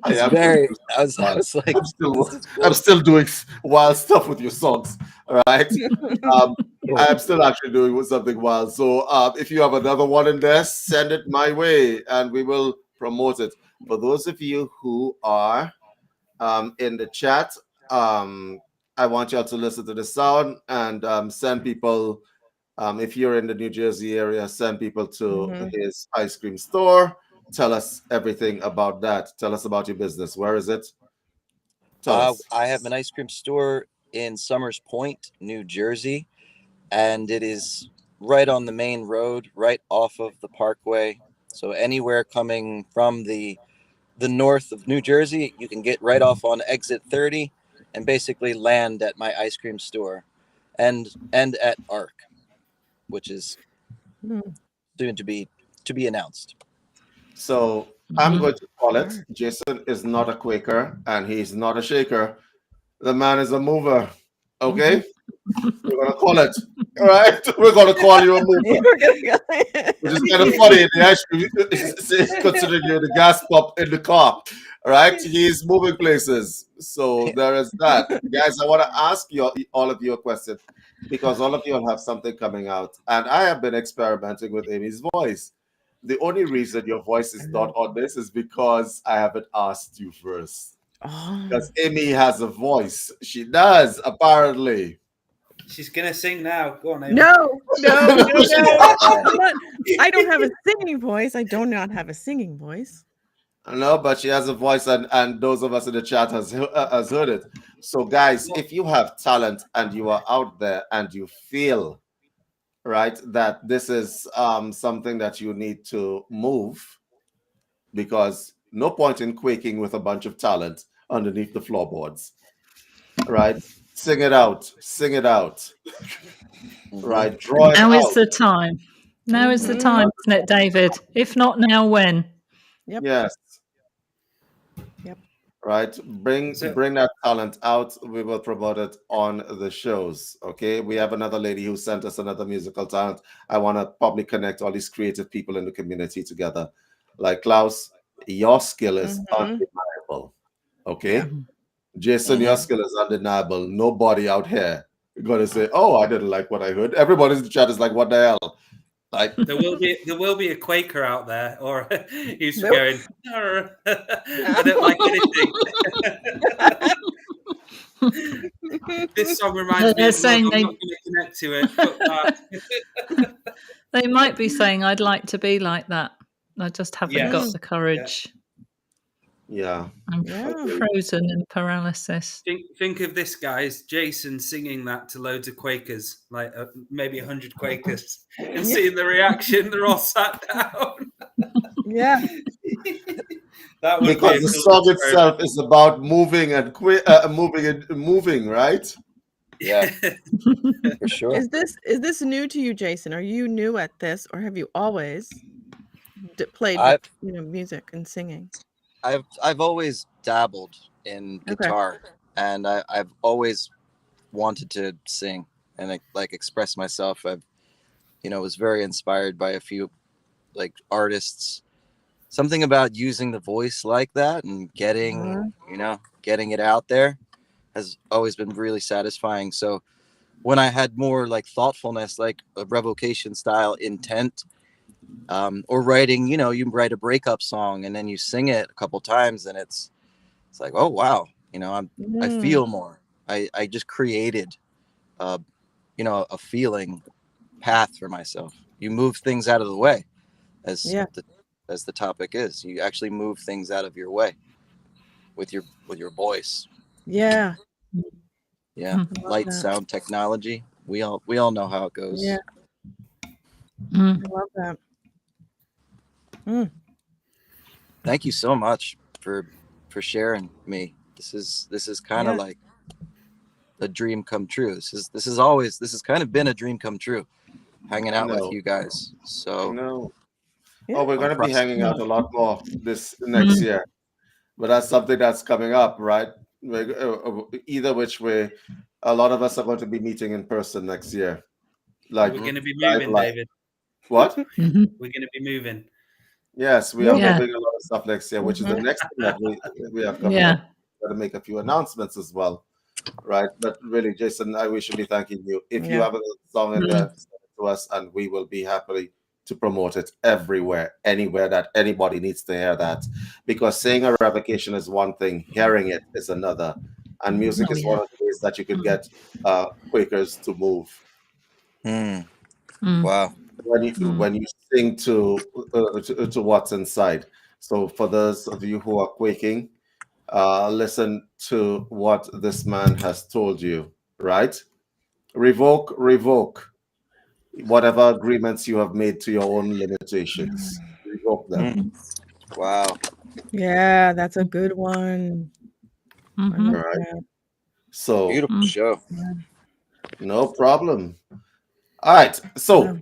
I was like, I'm still doing wild stuff with your songs. All right. I'm still actually doing something wild. So if you have another one in there, send it my way and we will promote it. For those of you who are in the chat, I want y'all to listen to the sound and send people, if you're in the New Jersey area, send people to his ice cream store. Tell us everything about that. Tell us about your business. Where is it? Tell us. I have an ice cream store in Summers Point, New Jersey, and it is right on the main road, right off of the Parkway. So anywhere coming from the north of New Jersey, you can get right off on exit 30 and basically land at my ice cream store and at ARC, which is soon to be announced. So I'm going to call it. Jason is not a Quaker and he's not a shaker. The man is a mover. Okay? We're going to call it. All right? We're going to call you a mover. Which is kind of funny. They actually consider you the gas pump in the car. All right? He's moving places. So there is that. Guys, I want to ask you all of you a question because all of you will have something coming out. And I have been experimenting with Amy's voice. The only reason your voice is not on this is because I haven't asked you first. Because Amy has a voice. She does, apparently. She's gonna sing now. Go on, Amy. No. I don't have a singing voice. I do not have a singing voice. No, but she has a voice, and those of us in the chat has heard it. So, guys, if you have talent and you are out there and you feel right that this is something that you need to move, because no point in quaking with a bunch of talent underneath the floorboards, right? Sing it out, right? Draw it Now out. is the time. Now is the time, isn't it, David? If not now, when? Yep. Yes. Yep. Right. Bring that talent out. We will promote it on the shows. Okay. We have another lady who sent us another musical talent. I want to probably connect all these creative people in the community together. Like Klaus, your skill is undeniable. Okay. Yeah. Jason, your skill is undeniable. Nobody out here gonna say, "Oh, I didn't like what I heard." Everybody in the chat is like, "What the hell?" Like, there will be a Quaker out there, or he's going, "No, I don't like anything." This song reminds me of saying I'm not going to connect to it. They might be saying, "I'd like to be like that. I just haven't got the courage." Yeah. I'm frozen in paralysis. Think of this, guys. Jason singing that to loads of Quakers, like maybe 100 Quakers, and seeing the reaction. They're all sat down. Yeah. That would because the song itself is about moving and moving, right? Yeah, for sure. Is this new to you, Jason? Are you new at this, or have you always played music and singing? I've always dabbled in guitar, and I've always wanted to sing and like express myself. I've was very inspired by a few like artists. Something about using the voice like that and getting it out there has always been really satisfying. So when I had more like thoughtfulness, like a revocation style intent, or writing, you write a breakup song and then you sing it a couple times and it's like, oh wow, I feel more. I just created a feeling path for myself. You move things out of the way, as the topic is. You actually move things out of your way with your voice. Yeah. Light sound technology, we all know how it goes. I love that. Thank you so much for sharing me. This is kind of like a dream come true. This has kind of been a dream come true, hanging out with you guys. So we're going to be hanging out a lot more this next year, but that's something that's coming up, right? Either which way, a lot of us are going to be meeting in person next year. Like, we're going to be moving, David. What? We're going to be moving. Yes, we are moving a lot of stuff next year, which is the next thing that we have coming up. We've got to make a few announcements as well, right? But really, Jason, we should be thanking you. If you have a song in there, send it to us, and we will be happy to promote it everywhere, anywhere that anybody needs to hear that. Because saying a revocation is one thing, hearing it is another. And music is one of the ways that you could get Quakers to move. Wow. When you sing to what's inside. So for those of you who are quaking, listen to what this man has told you, right? Revoke whatever agreements you have made to your own limitations. Revoke them. Wow. Yeah, that's a good one. All right. So beautiful show. No problem. All right. So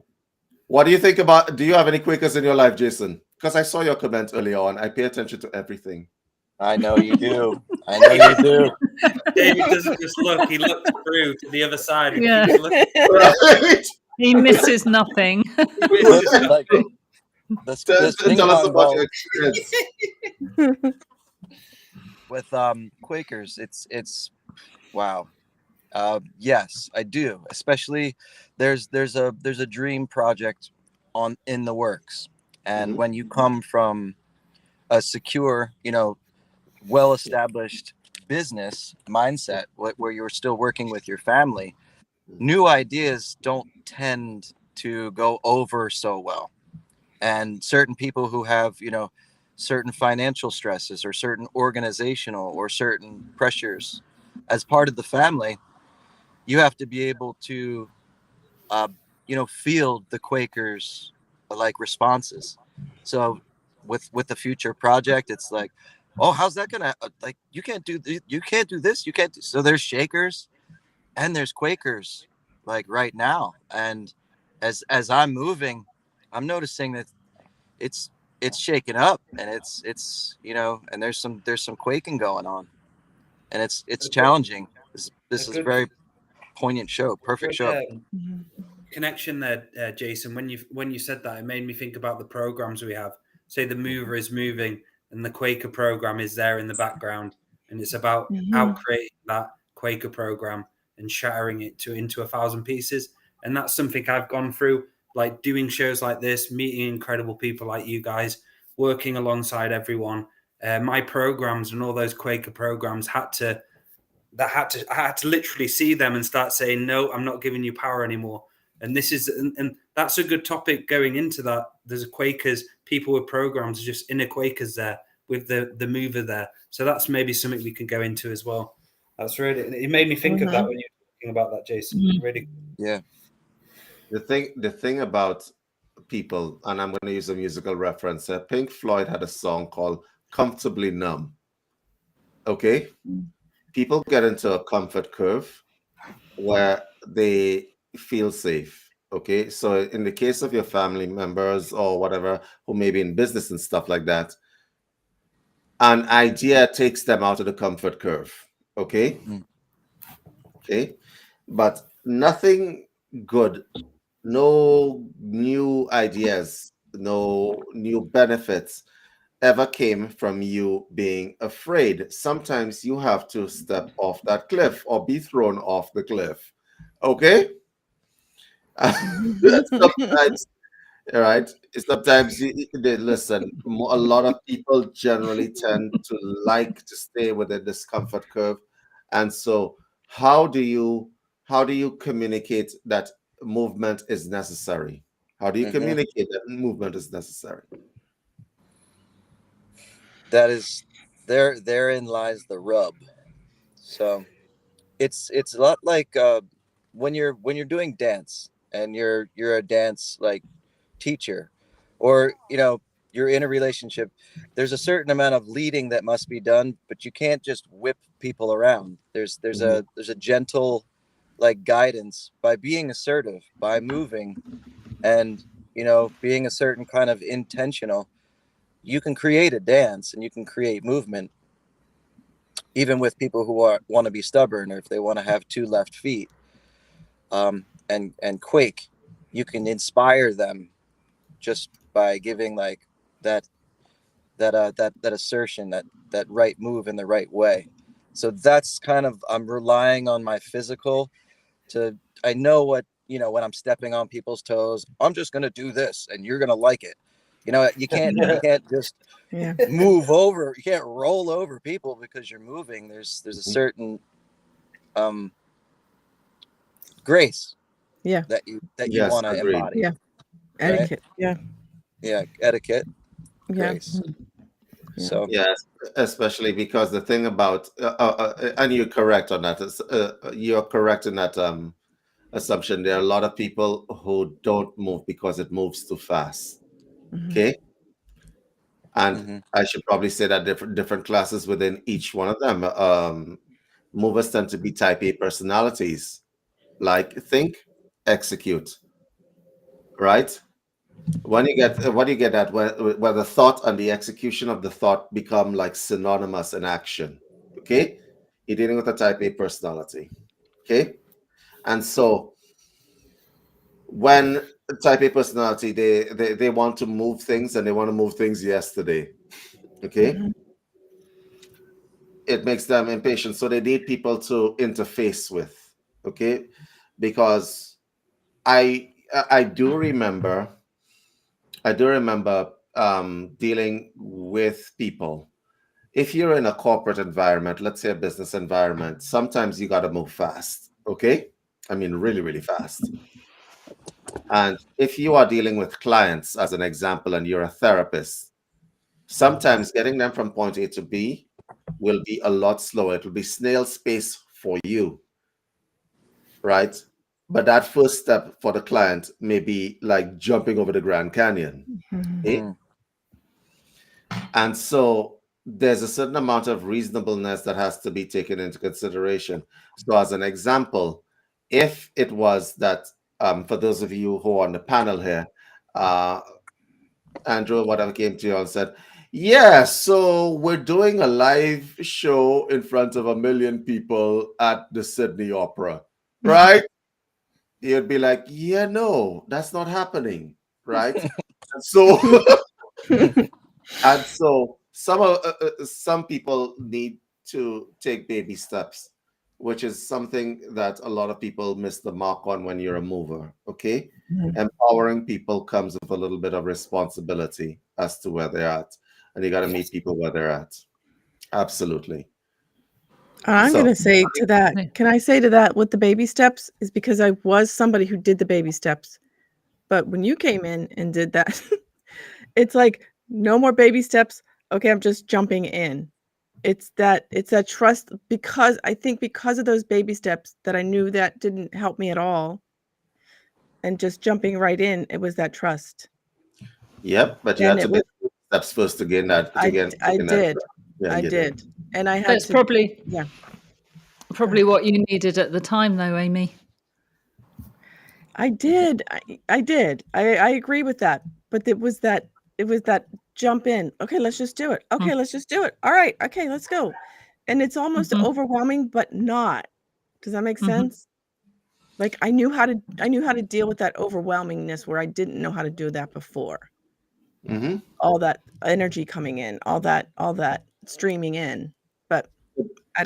what do you think about, do you have any Quakers in your life, Jason? Because I saw your comment earlier on. I pay attention to everything. I know you do. I know you do. David doesn't just look, he looks through to the other side. And Right? He misses nothing. Like, tell us about your experience. With Quakers, it's wow. Yes, I do. Especially there's a dream project in the works. And when you come from a secure, well-established business mindset where you're still working with your family, new ideas don't tend to go over so well. And certain people who have, certain financial stresses or certain organizational or certain pressures as part of the family, you have to be able to, field the Quakers like responses. So with the future project, it's like, oh, how's that gonna like? You can't do this. You can't do this. You can't. So there's Shakers and there's Quakers like right now. And as I'm moving, I'm noticing that it's shaken up, and it's and there's some quaking going on, and it's challenging. This is a very poignant show, perfect show. Connection there, Jason. When you said that, it made me think about the programs we have. Say the mover is moving, and the Quaker program is there in the background, and it's about out-creating that Quaker program and shattering it into 1,000 pieces. And that's something I've gone through, like doing shows like this, meeting incredible people like you guys, working alongside everyone. My programs and all those Quaker programs I had to literally see them and start saying, no, I'm not giving you power anymore. And this is, and that's a good topic going into that. There's a Quakers, people with programs, just inner Quakers there with the mover there. So that's maybe something we can go into as well. That's really, it made me think of that when you were talking about that, Jason. Really. Yeah. The thing about people, and I'm going to use a musical reference. Pink Floyd had a song called "Comfortably Numb." Okay, people get into a comfort curve where they feel safe. Okay, so in the case of your family members or whatever who may be in business and stuff like that, an idea takes them out of the comfort curve. Okay, okay, but nothing good, no new ideas, no new benefits ever came from you being afraid. Sometimes you have to step off that cliff or be thrown off the cliff. Okay? Sometimes, right? Sometimes, listen, a lot of people generally tend to like to stay within this comfort curve. And so, how do you communicate that movement is necessary? How do you communicate that movement is necessary? That is, therein lies the rub. So it's a lot like when you're doing dance and you're a dance like teacher, or you're in a relationship. There's a certain amount of leading that must be done, but you can't just whip people around. There's a gentle like guidance by being assertive, by moving, and being a certain kind of intentional. You can create a dance and you can create movement, even with people who want to be stubborn, or if they want to have 2 left feet, and quake. You can inspire them just by giving like that assertion, that right move in the right way. So that's kind of, I'm relying on my physical to, I know what, when I'm stepping on people's toes, I'm just going to do this and you're going to like it. You can't just move over. You can't roll over people because you're moving. There's a certain grace that you want to embody. Yeah. Etiquette. Right? Yeah. Etiquette. Grace. So yes, especially because the thing about and you're correct on that. You're correct in that assumption. There are a lot of people who don't move because it moves too fast. Okay, and I should probably say that different classes within each one of them. Movers tend to be type A personalities, like think, execute, right? When you get that, where the thought and the execution of the thought become like synonymous in action. Okay, you're dealing with a type A personality. Okay, and so when type A personality, they want to move things, and they want to move things yesterday. Okay, it makes them impatient, so they need people to interface with. Okay, because I do remember dealing with people. If you're in a corporate environment, let's say a business environment, sometimes you got to move fast. Okay, I mean, really, really fast. And if you are dealing with clients, as an example, and you're a therapist, sometimes getting them from point A to B will be a lot slower. It will be snail space for you, right? But that first step for the client may be like jumping over the Grand Canyon. Okay? And so there's a certain amount of reasonableness that has to be taken into consideration. So as an example, if it was that, for those of you who are on the panel here, Andrew, whatever, came to you and said, yeah, so we're doing a live show in front of 1 million people at the Sydney Opera, right? You'd be like, yeah, no, that's not happening, right? And so, and so some people need to take baby steps, which is something that a lot of people miss the mark on when you're a mover. Okay, empowering people comes with a little bit of responsibility as to where they're at, and you got to meet people where they're at. Absolutely. I'm going to say to that, can I say to that with the baby steps is because I was somebody who did the baby steps. But when you came in and did that, it's like, no more baby steps. Okay, I'm just jumping in. It's that trust, because I think because of those baby steps that I knew that didn't help me at all. And just jumping right in, it was that trust. Yep, but you had to make steps first to gain that. I did. Yeah, I did. And I had That's to. probably Yeah. Probably what you needed at the time, though, Amy. I did. I did. I agree with that. But it was that jump in. Okay, let's just do it. Okay, let's just do it. All right. Okay, let's go. And it's almost overwhelming, but not. Does that make sense? Like I knew how to deal with that overwhelmingness where I didn't know how to do that before. All that energy coming in, all that streaming in. But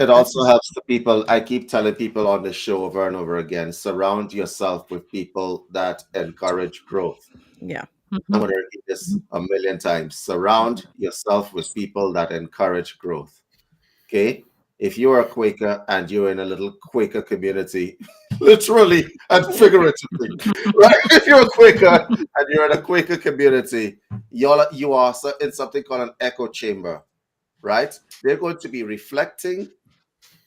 it also helps the people. I keep telling people on the show over and over again, surround yourself with people that encourage growth. Yeah. I'm going to repeat this 1 million times. Surround yourself with people that encourage growth. Okay? If you're a Quaker and you're in a little Quaker community, literally and figuratively, right? If you're a Quaker and you're in a Quaker community, you are in something called an echo chamber, right? They're going to be reflecting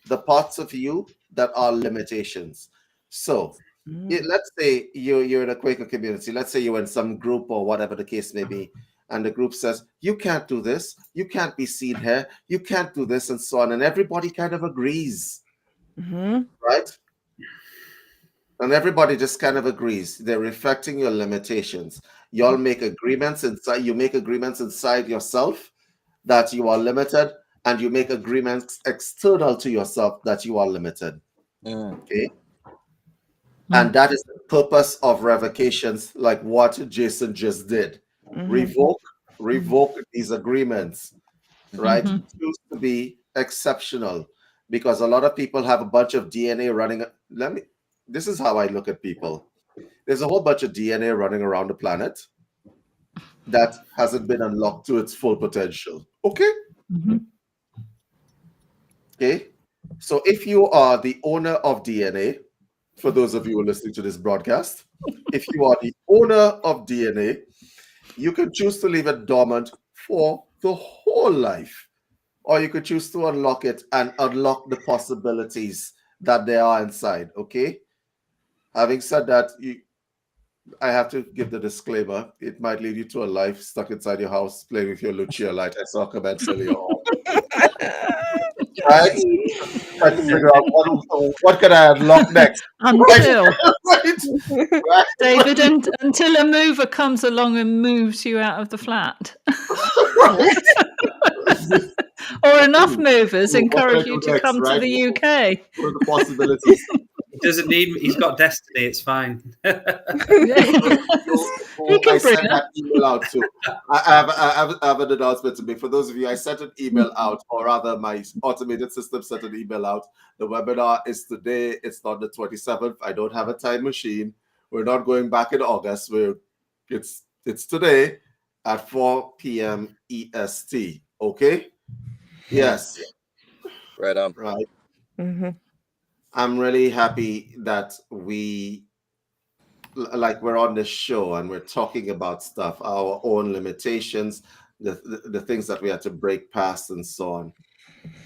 the parts of you that are limitations. So let's say you're in a Quaker community. Let's say you're in some group or whatever the case may be, and the group says, you can't do this, you can't be seen here, you can't do this, and so on. And everybody kind of agrees, right? And everybody just kind of agrees. They're reflecting your limitations. Y'all make agreements inside. You make agreements inside yourself that you are limited, and you make agreements external to yourself that you are limited. Okay? And that is the purpose of revocations, like what Jason just did. Revoke these agreements, right? Choose to be exceptional, because a lot of people have a bunch of DNA running. This is how I look at people. There's a whole bunch of DNA running around the planet that hasn't been unlocked to its full potential. Okay? Okay? So if you are the owner of DNA, for those of you who are listening to this broadcast, if you are the owner of DNA, you can choose to leave it dormant for the whole life, or you could choose to unlock it and unlock the possibilities that there are inside. Okay? Having said that, I have to give the disclaimer. It might lead you to a life stuck inside your house playing with your Lucia light. I saw comments earlier on. Right? Trying to figure out what can I unlock next. Until right? David, until a mover comes along and moves you out of the flat. Or enough movers encourage you to come to the UK. What are the possibilities? He doesn't need me. He's got destiny. It's fine. I sent that email out too. I have an announcement to make. For those of you, I sent an email out, or rather my automated system sent an email out. The webinar is today. It's not the 27th. I don't have a time machine. We're not going back in August. It's today at 4 p.m. EST. Okay? Yes. Right on. Right. I'm really happy that we're on this show and we're talking about stuff, our own limitations, the things that we had to break past and so on,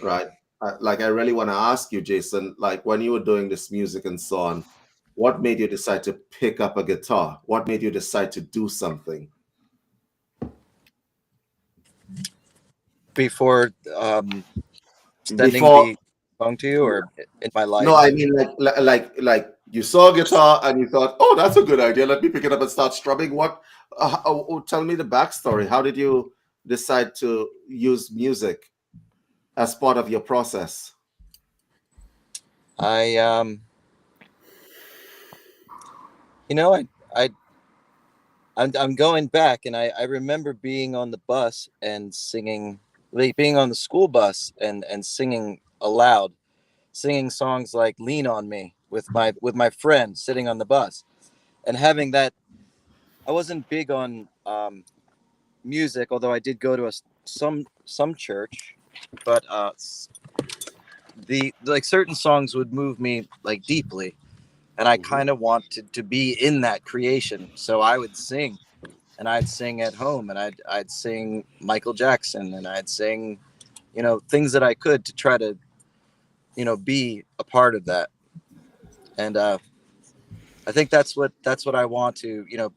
right? I really want to ask you, Jason, like when you were doing this music and so on, what made you decide to pick up a guitar? What made you decide to do something? Before sending Before, the song to you, or in my life? no, I mean like you saw a guitar and you thought, oh, that's a good idea. Let me pick it up and start strumming. Tell me the backstory. How did you decide to use music as part of your process? I you know, I'm going back, and I remember being on the bus and singing, like being on the school bus and singing aloud, singing songs like "Lean on Me" with my friend sitting on the bus, and having that. I wasn't big on music, although I did go to some church, but the like certain songs would move me like deeply, and I kind of wanted to be in that creation, so I would sing. And I'd sing at home, and I'd sing Michael Jackson, and I'd sing, things that I could to try to, be a part of that. And I think that's what I want to,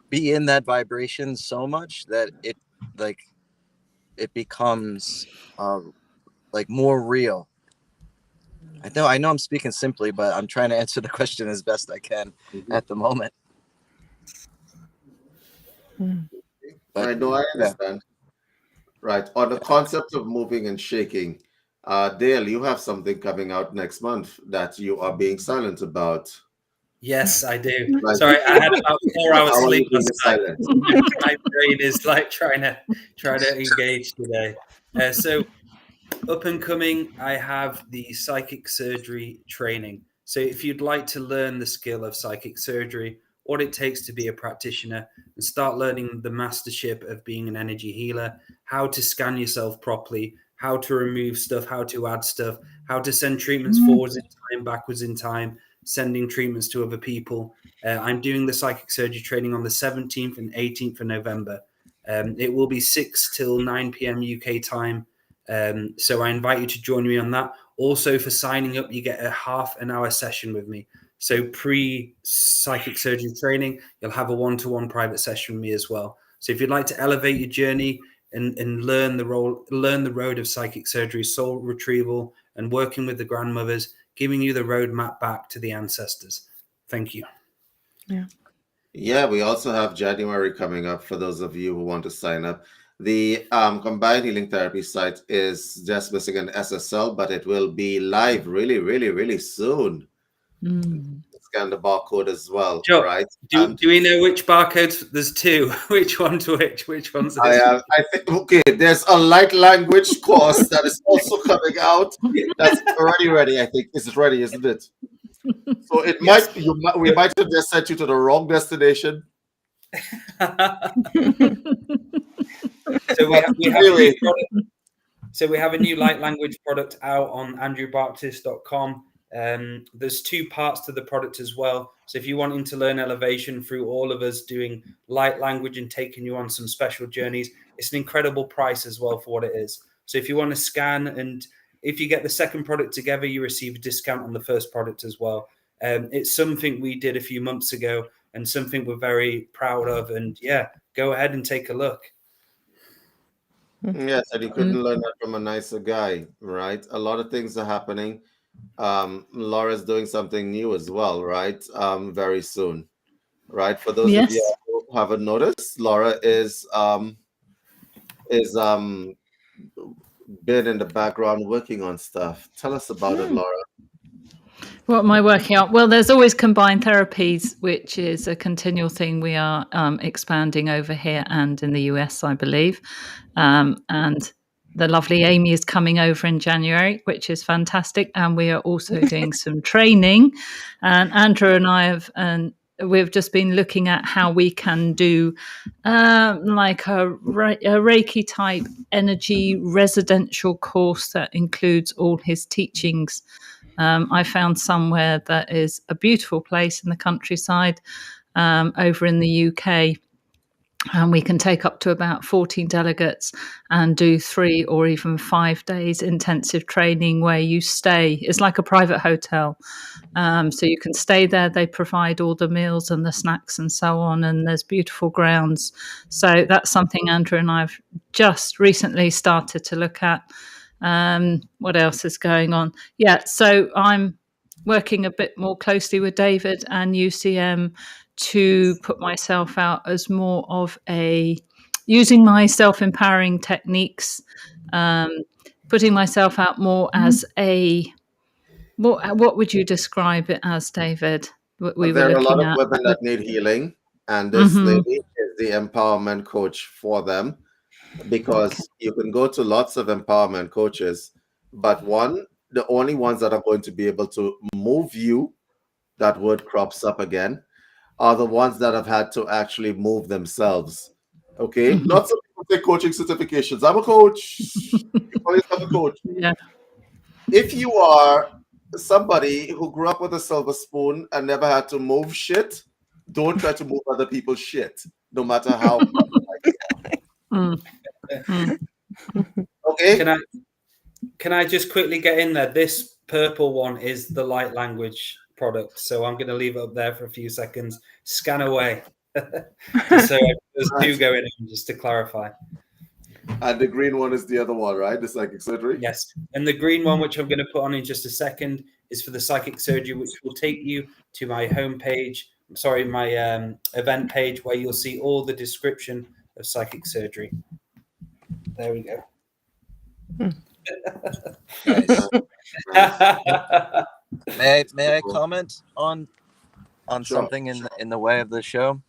be in that vibration so much that it becomes like more real. I know I'm speaking simply, but I'm trying to answer the question as best I can at the moment. But I know, I understand. Right. On the concept of moving and shaking, Dale, you have something coming out next month that you are being silent about. Yes, I do. Right. Sorry, I had about 4 hours How are sleep you being last night. silent? My brain is like trying to engage today. So up and coming, I have the psychic surgery training. So if you'd like to learn the skill of psychic surgery, what it takes to be a practitioner, and start learning the mastership of being an energy healer, how to scan yourself properly, how to remove stuff, how to add stuff, how to send treatments forwards in time, backwards in time, sending treatments to other people. I'm doing the psychic surgery training on the 17th and 18th of November. It will be 6 till 9 p.m. UK time. So I invite you to join me on that. Also, for signing up, you get a half an hour session with me. So pre-psychic surgery training, you'll have a one-to-one private session with me as well. So if you'd like to elevate your journey and learn the road of psychic surgery, soul retrieval, and working with the grandmothers, giving you the roadmap back to the ancestors. Thank you. Yeah, we also have January coming up for those of you who want to sign up. The Combined Healing Therapy site is just missing an SSL, but it will be live really, really, really soon. Scan the barcode as well, Sure. right? Do we know which barcodes? There's two. Which one to which? Which one's this? I think, okay, there's a light language course that is also coming out. That's already ready, I think. Is it ready, isn't it? So it we might have just sent you to the wrong destination. So we have a new light language product out on andrewbartzis.com. There's two parts to the product as well. So if you're wanting to learn elevation through all of us doing light language and taking you on some special journeys, it's an incredible price as well for what it is. So if you want to scan, and if you get the second product together, you receive a discount on the first product as well. It's something we did a few months ago and something we're very proud of. And yeah, go ahead and take a look. Yes, and you couldn't learn that from a nicer guy, right? A lot of things are happening. Laura's doing something new as well, right? Very soon, right? For those of you who haven't noticed, Laura is been in the background working on stuff. Tell us about it, Laura. What am I working on? Well, there's always combined therapies, which is a continual thing we are expanding over here and in the US, I believe. And the lovely Amy is coming over in January, which is fantastic. And we are also doing some training. And Andrew and I we've just been looking at how we can do like a Reiki type energy residential course that includes all his teachings I found somewhere that is a beautiful place in the countryside over in the UK. And we can take up to about 14 delegates and do 3 or even 5 days intensive training where you stay. It's like a private hotel. So you can stay there. They provide all the meals and the snacks and so on. And there's beautiful grounds. So that's something Andrew and I have just recently started to look at. What else is going on? Yeah, so I'm working a bit more closely with David and UCM to put myself out as more of using my self-empowering techniques, putting myself out more as what would you describe it as, David? What we There were are a lot looking of at. women that need healing, and this lady is the empowerment coach for them, because you can go to lots of empowerment coaches, but the only ones that are going to be able to move you, that word crops up again, are the ones that have had to actually move themselves. Okay? Lots of people take coaching certifications. I'm a coach. You call yourself a coach. Yeah. If you are somebody who grew up with a silver spoon and never had to move shit, don't try to move other people's shit, no matter how. Okay? Can I just quickly get in there? This purple one is the light language product, so I'm going to leave it up there for a few seconds. Scan away. Just so there's two going in, just to clarify. And the green one is the other one, right? The psychic surgery? Yes. And the green one, which I'm going to put on in just a second, is for the psychic surgery, which will take you to my homepage. Sorry, my event page, where you'll see all the description of psychic surgery. There we go. Nice. May I comment on something in the way of the show?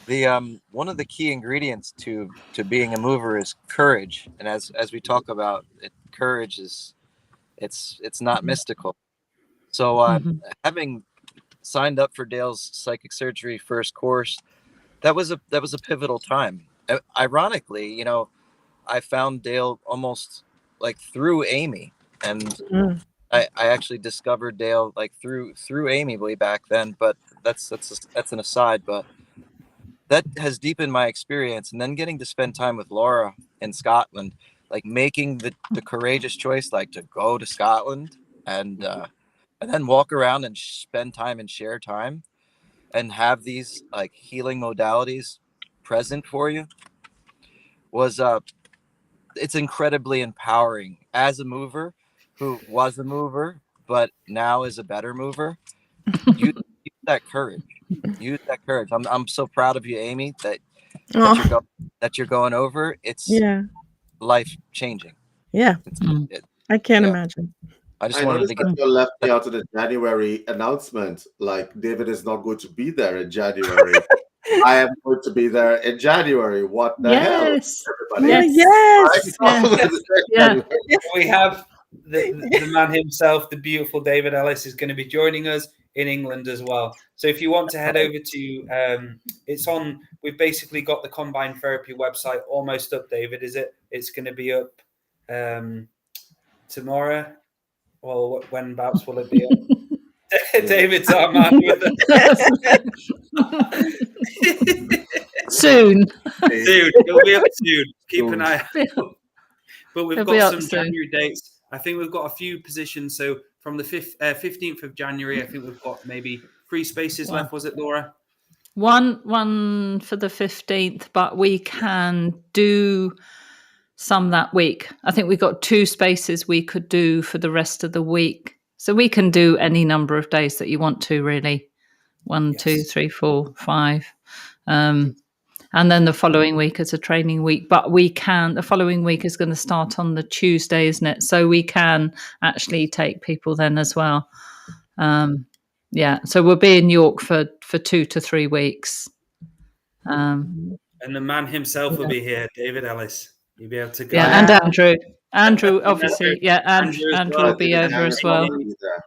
The one of the key ingredients to being a mover is courage, and as we talk about it, courage is it's not mystical. So having signed up for Dale's psychic surgery first course, that was a pivotal time. Ironically, you know, I found Dale almost like through Amy, and I actually discovered Dale like through Amy way back then. But that's an aside. But that has deepened my experience, and then getting to spend time with Laura in Scotland, like making the courageous choice, like to go to Scotland and then walk around and spend time and share time, and have these like healing modalities present for you, was it's incredibly empowering as a mover who was a mover but now is a better mover. Use that courage. Use that courage. I'm so proud of you, Amy, that you're going over. It's life changing. Yeah. I can't imagine. I wanted to get you left me out of the January announcement. Like, David is not going to be there in January. I am going to be there in January. What the hell, everybody? Yes. We have the man himself, the beautiful David Ellis, is going to be joining us in England as well. So if you want to head over to, we've basically got the Combined Therapy website almost up, David, is it? It's going to be up tomorrow. Well, when Babs will it be up? David's our man with it. Soon. It'll be up soon. Keep an eye out. But we've got some January dates. I think we've got a few positions. So from the 15th of January, I think we've got maybe 3 spaces left. Was it, Laura? One for the 15th, but we can do some that week. I think we've got 2 spaces we could do for the rest of the week. So we can do any number of days that you want to, really. 1, 2, 3, 4, 5. And then the following week is a training week. But the following week is going to start on the Tuesday, isn't it? So we can actually take people then as well. So we'll be in York for 2 to 3 weeks. And the man himself will be here, David Ellis. You'll be able to go. Yeah, and Andrew. Andrew, obviously. Yeah, Andrew will be over as well.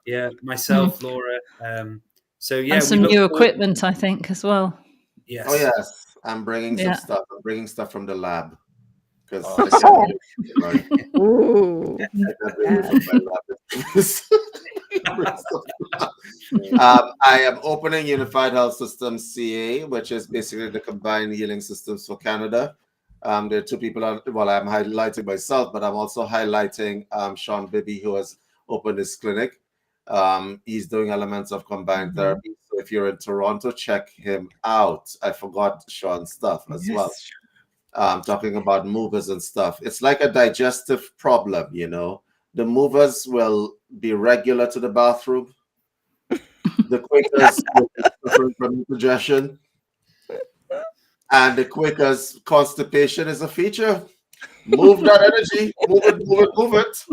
Yeah, myself, Laura. And some new equipment, I think, as well. Yes. Oh, yes. I'm bringing some stuff. I'm bringing stuff from the lab. Because I am opening Unified Health Systems CA, which is basically the combined healing systems for Canada. There are two people, I'm highlighting myself, but I'm also highlighting Sean Bibby, who has opened his clinic. He's doing elements of combined therapy. So if you're in Toronto, check him out. I forgot Sean's stuff as well. Talking about movers and stuff. It's like a digestive problem, you know. The movers will be regular to the bathroom. The Quakers will be suffering from indigestion. And the Quakers constipation is a feature. Move that energy. Move it.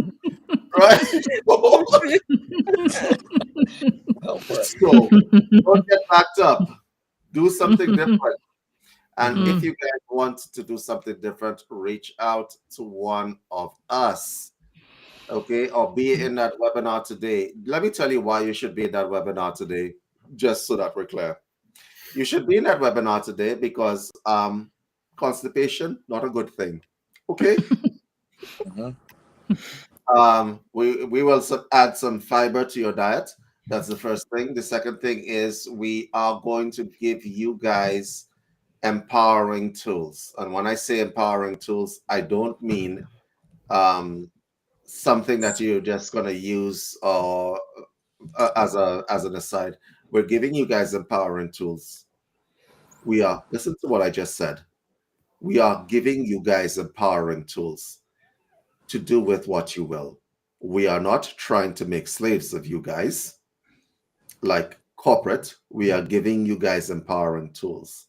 Right? So don't get backed up. Do something different. And if you guys want to do something different, reach out to one of us. Okay, or be in that webinar today. Let me tell you why you should be in that webinar today, just so that we're clear. You should be in that webinar today because constipation, not a good thing. Okay. We will add some fiber to your diet. That's the first thing. The second thing is we are going to give you guys empowering tools. And when I say empowering tools, I don't mean something that you're just going to use or as an aside. We're giving you guys empowering tools. Listen to what I just said. We are giving you guys empowering tools to do with what you will. We are not trying to make slaves of you guys like corporate. We are giving you guys empowering tools.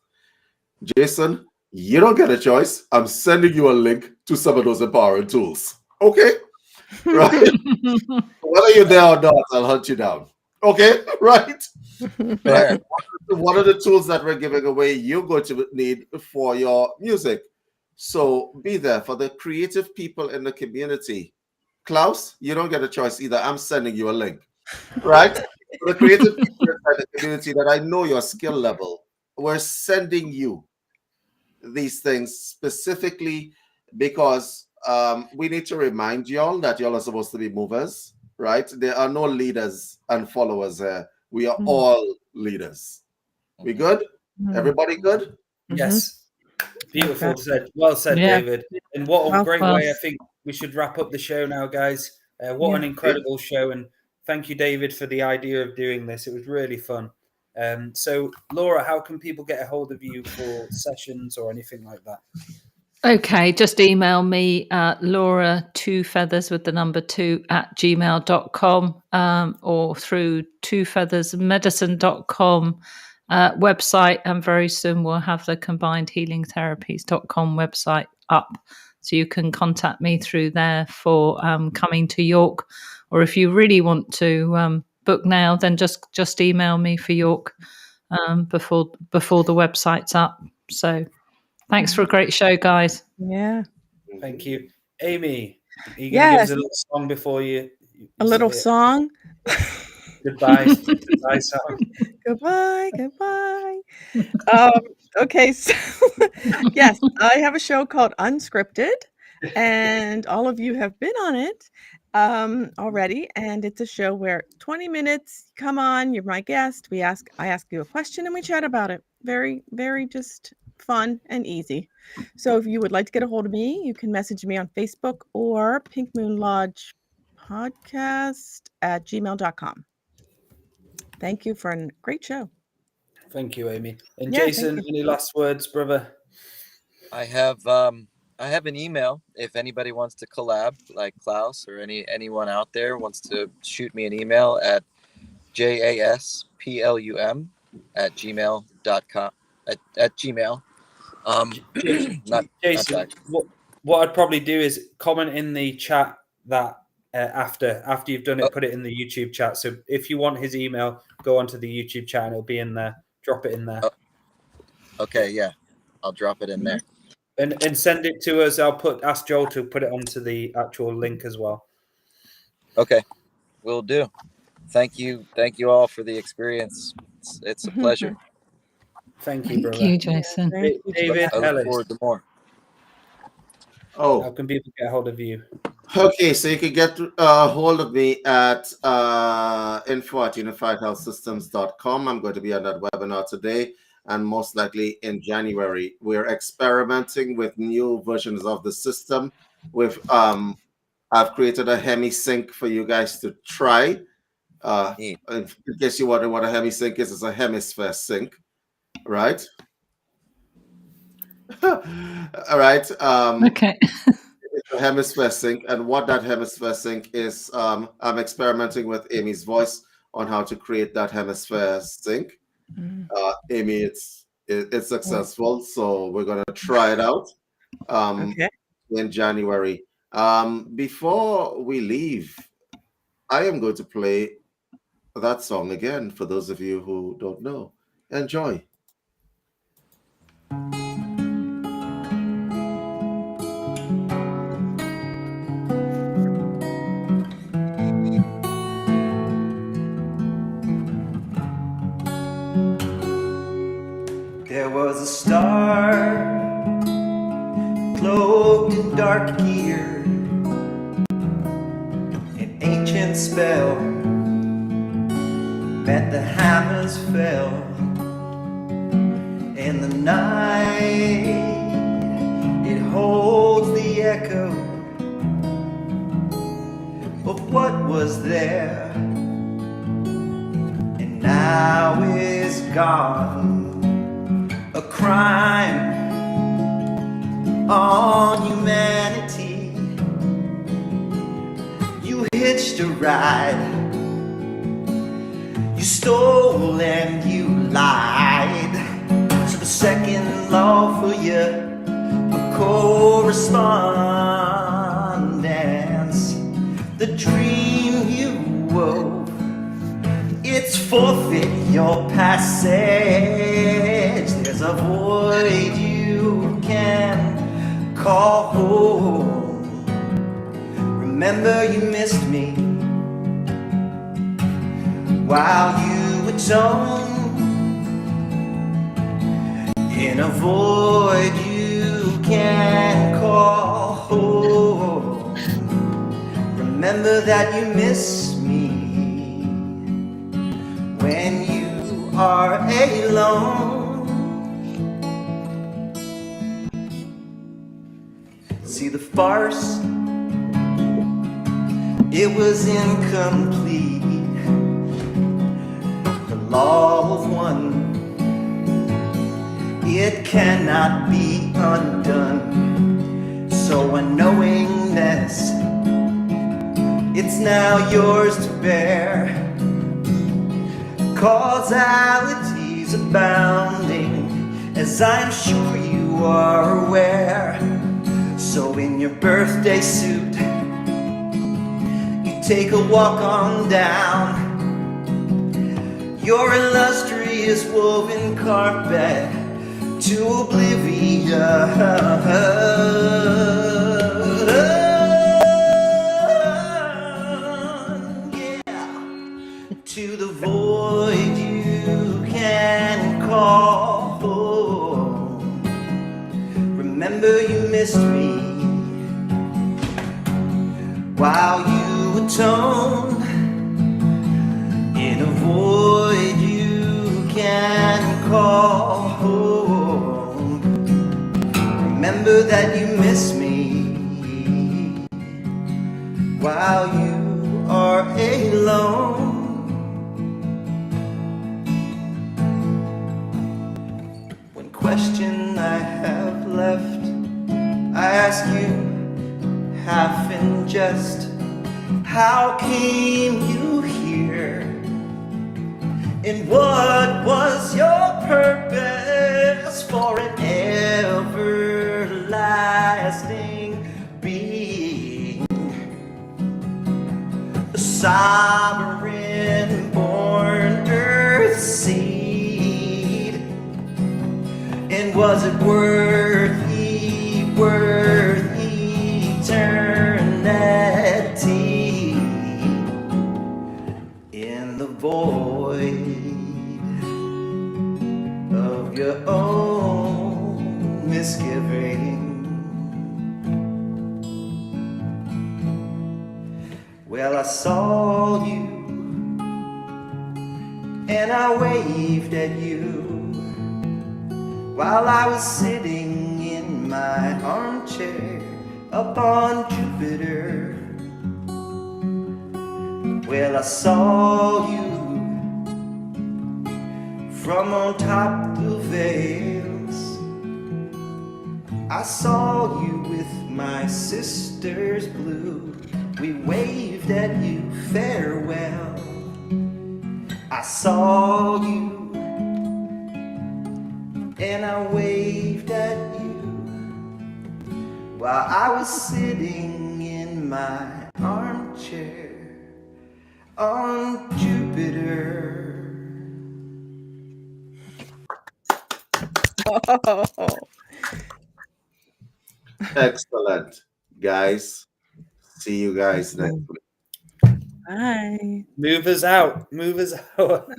Jason, you don't get a choice. I'm sending you a link to some of those empowering tools. Okay? Right? Whether you're there or not, I'll hunt you down. Okay? Right? Right? One of the tools that we're giving away, you're going to need for your music. So be there for the creative people in the community. Klaus, you don't get a choice either. I'm sending you a link. Right? For the creative people in the community that I know your skill level, we're sending you these things specifically because we need to remind y'all that y'all are supposed to be movers, right? There are no leaders and followers here. We are all leaders. We good? Everybody good? Yes. Beautiful said. Well said, David. And what a great way. I think we should wrap up the show now, guys. What an incredible show. And thank you, David, for the idea of doing this. It was really fun. So, Laura, how can people get a hold of you for sessions or anything like that? Okay, just email me Laura 2feathers with the number 2 @gmail.com or through 2feathersmedicine.com website, and very soon we'll have the combinedhealingtherapies.com website up, so you can contact me through there for coming to York, or if you really want to book now, then just email me for York before the website's up. So thanks for a great show, guys. Yeah. Thank you. Amy, are you going to give us a little song before you a little song? Goodbye. Goodbye song. Goodbye. Okay, so yes, I have a show called Unscripted, and all of you have been on it already, and it's a show where 20 minutes, come on, you're my guest, I ask you a question and we chat about it. Very, very just fun and easy. So if you would like to get a hold of me, you can message me on Facebook or Pink Moon Lodge podcast @gmail.com. Thank you for a great show. Thank you, Amy. And Jason, any last words, brother? I have an email if anybody wants to collab, like Klaus or anyone out there wants to shoot me an email at jasplum@gmail.com at gmail. Jason, what I'd probably do is comment in the chat that after you've done it, put it in the YouTube chat. So if you want his email, go onto the YouTube chat and it'll be in there. Drop it in there. Okay, yeah, I'll drop it in there. And send it to us. Ask Joel to put it onto the actual link as well. Okay, will do. Thank you all for the experience. It's a pleasure. Thank you, brother. Thank you, Jason. David I look Ellis. forward to more. How can people get a hold of you? Okay, so you can get hold of me at info@unifiedhealthsystems.com. I'm going to be on that webinar today and most likely in January. We're experimenting with new versions of the system. I've created a Hemi sync for you guys to try. Neat. In case you wonder what a Hemi sync is, it's a hemisphere sync, right? All right. Okay. It's a hemisphere sync, and what that hemisphere sync is, I'm experimenting with Amy's voice on how to create that hemisphere sync. Mm. Amy, it's successful, so we're gonna try it out Okay. in January. Before we leave, I am going to play that song again for those of you who don't know. Enjoy. There was a star cloaked in dark gear, an ancient spell meant the hammers fell in the night. It holds the echo of what was there and now is gone. A crime on humanity. You hitched a ride, you stole and you lied. So the second law for you, a correspondence, the dream you wove, it's forfeit your passage. There's a void you can call home. Remember you missed me while you atone in a void you can call home. Remember that you miss me when you are alone. See the farce, it was incomplete. The law of one, it cannot be undone. So unknowingness, it's now yours to bear. Causalities abounding, as I'm sure you are aware. So in your birthday suit, you take a walk on down your illustrious woven carpet to oblivion. Yeah, to the void you can call home. Remember you missed me while you atone in a void you can call home. Remember that you miss me while you are alone. One question I have left, I ask you half in jest, how came you here? And what was your purpose for an everlasting being? A sovereign born earth seed. And was it worthy eternity in the void of your own misgiving? Well, I saw you and I waved at you while I was sitting in my armchair up on Jupiter. Well, I saw you from on top the veils. I saw you with my sister's blue. We waved at you farewell. I saw you and I waved at you while I was sitting in my armchair on Jupiter. Oh, Excellent, guys. See you guys next week. bye. Move us out. Move us out.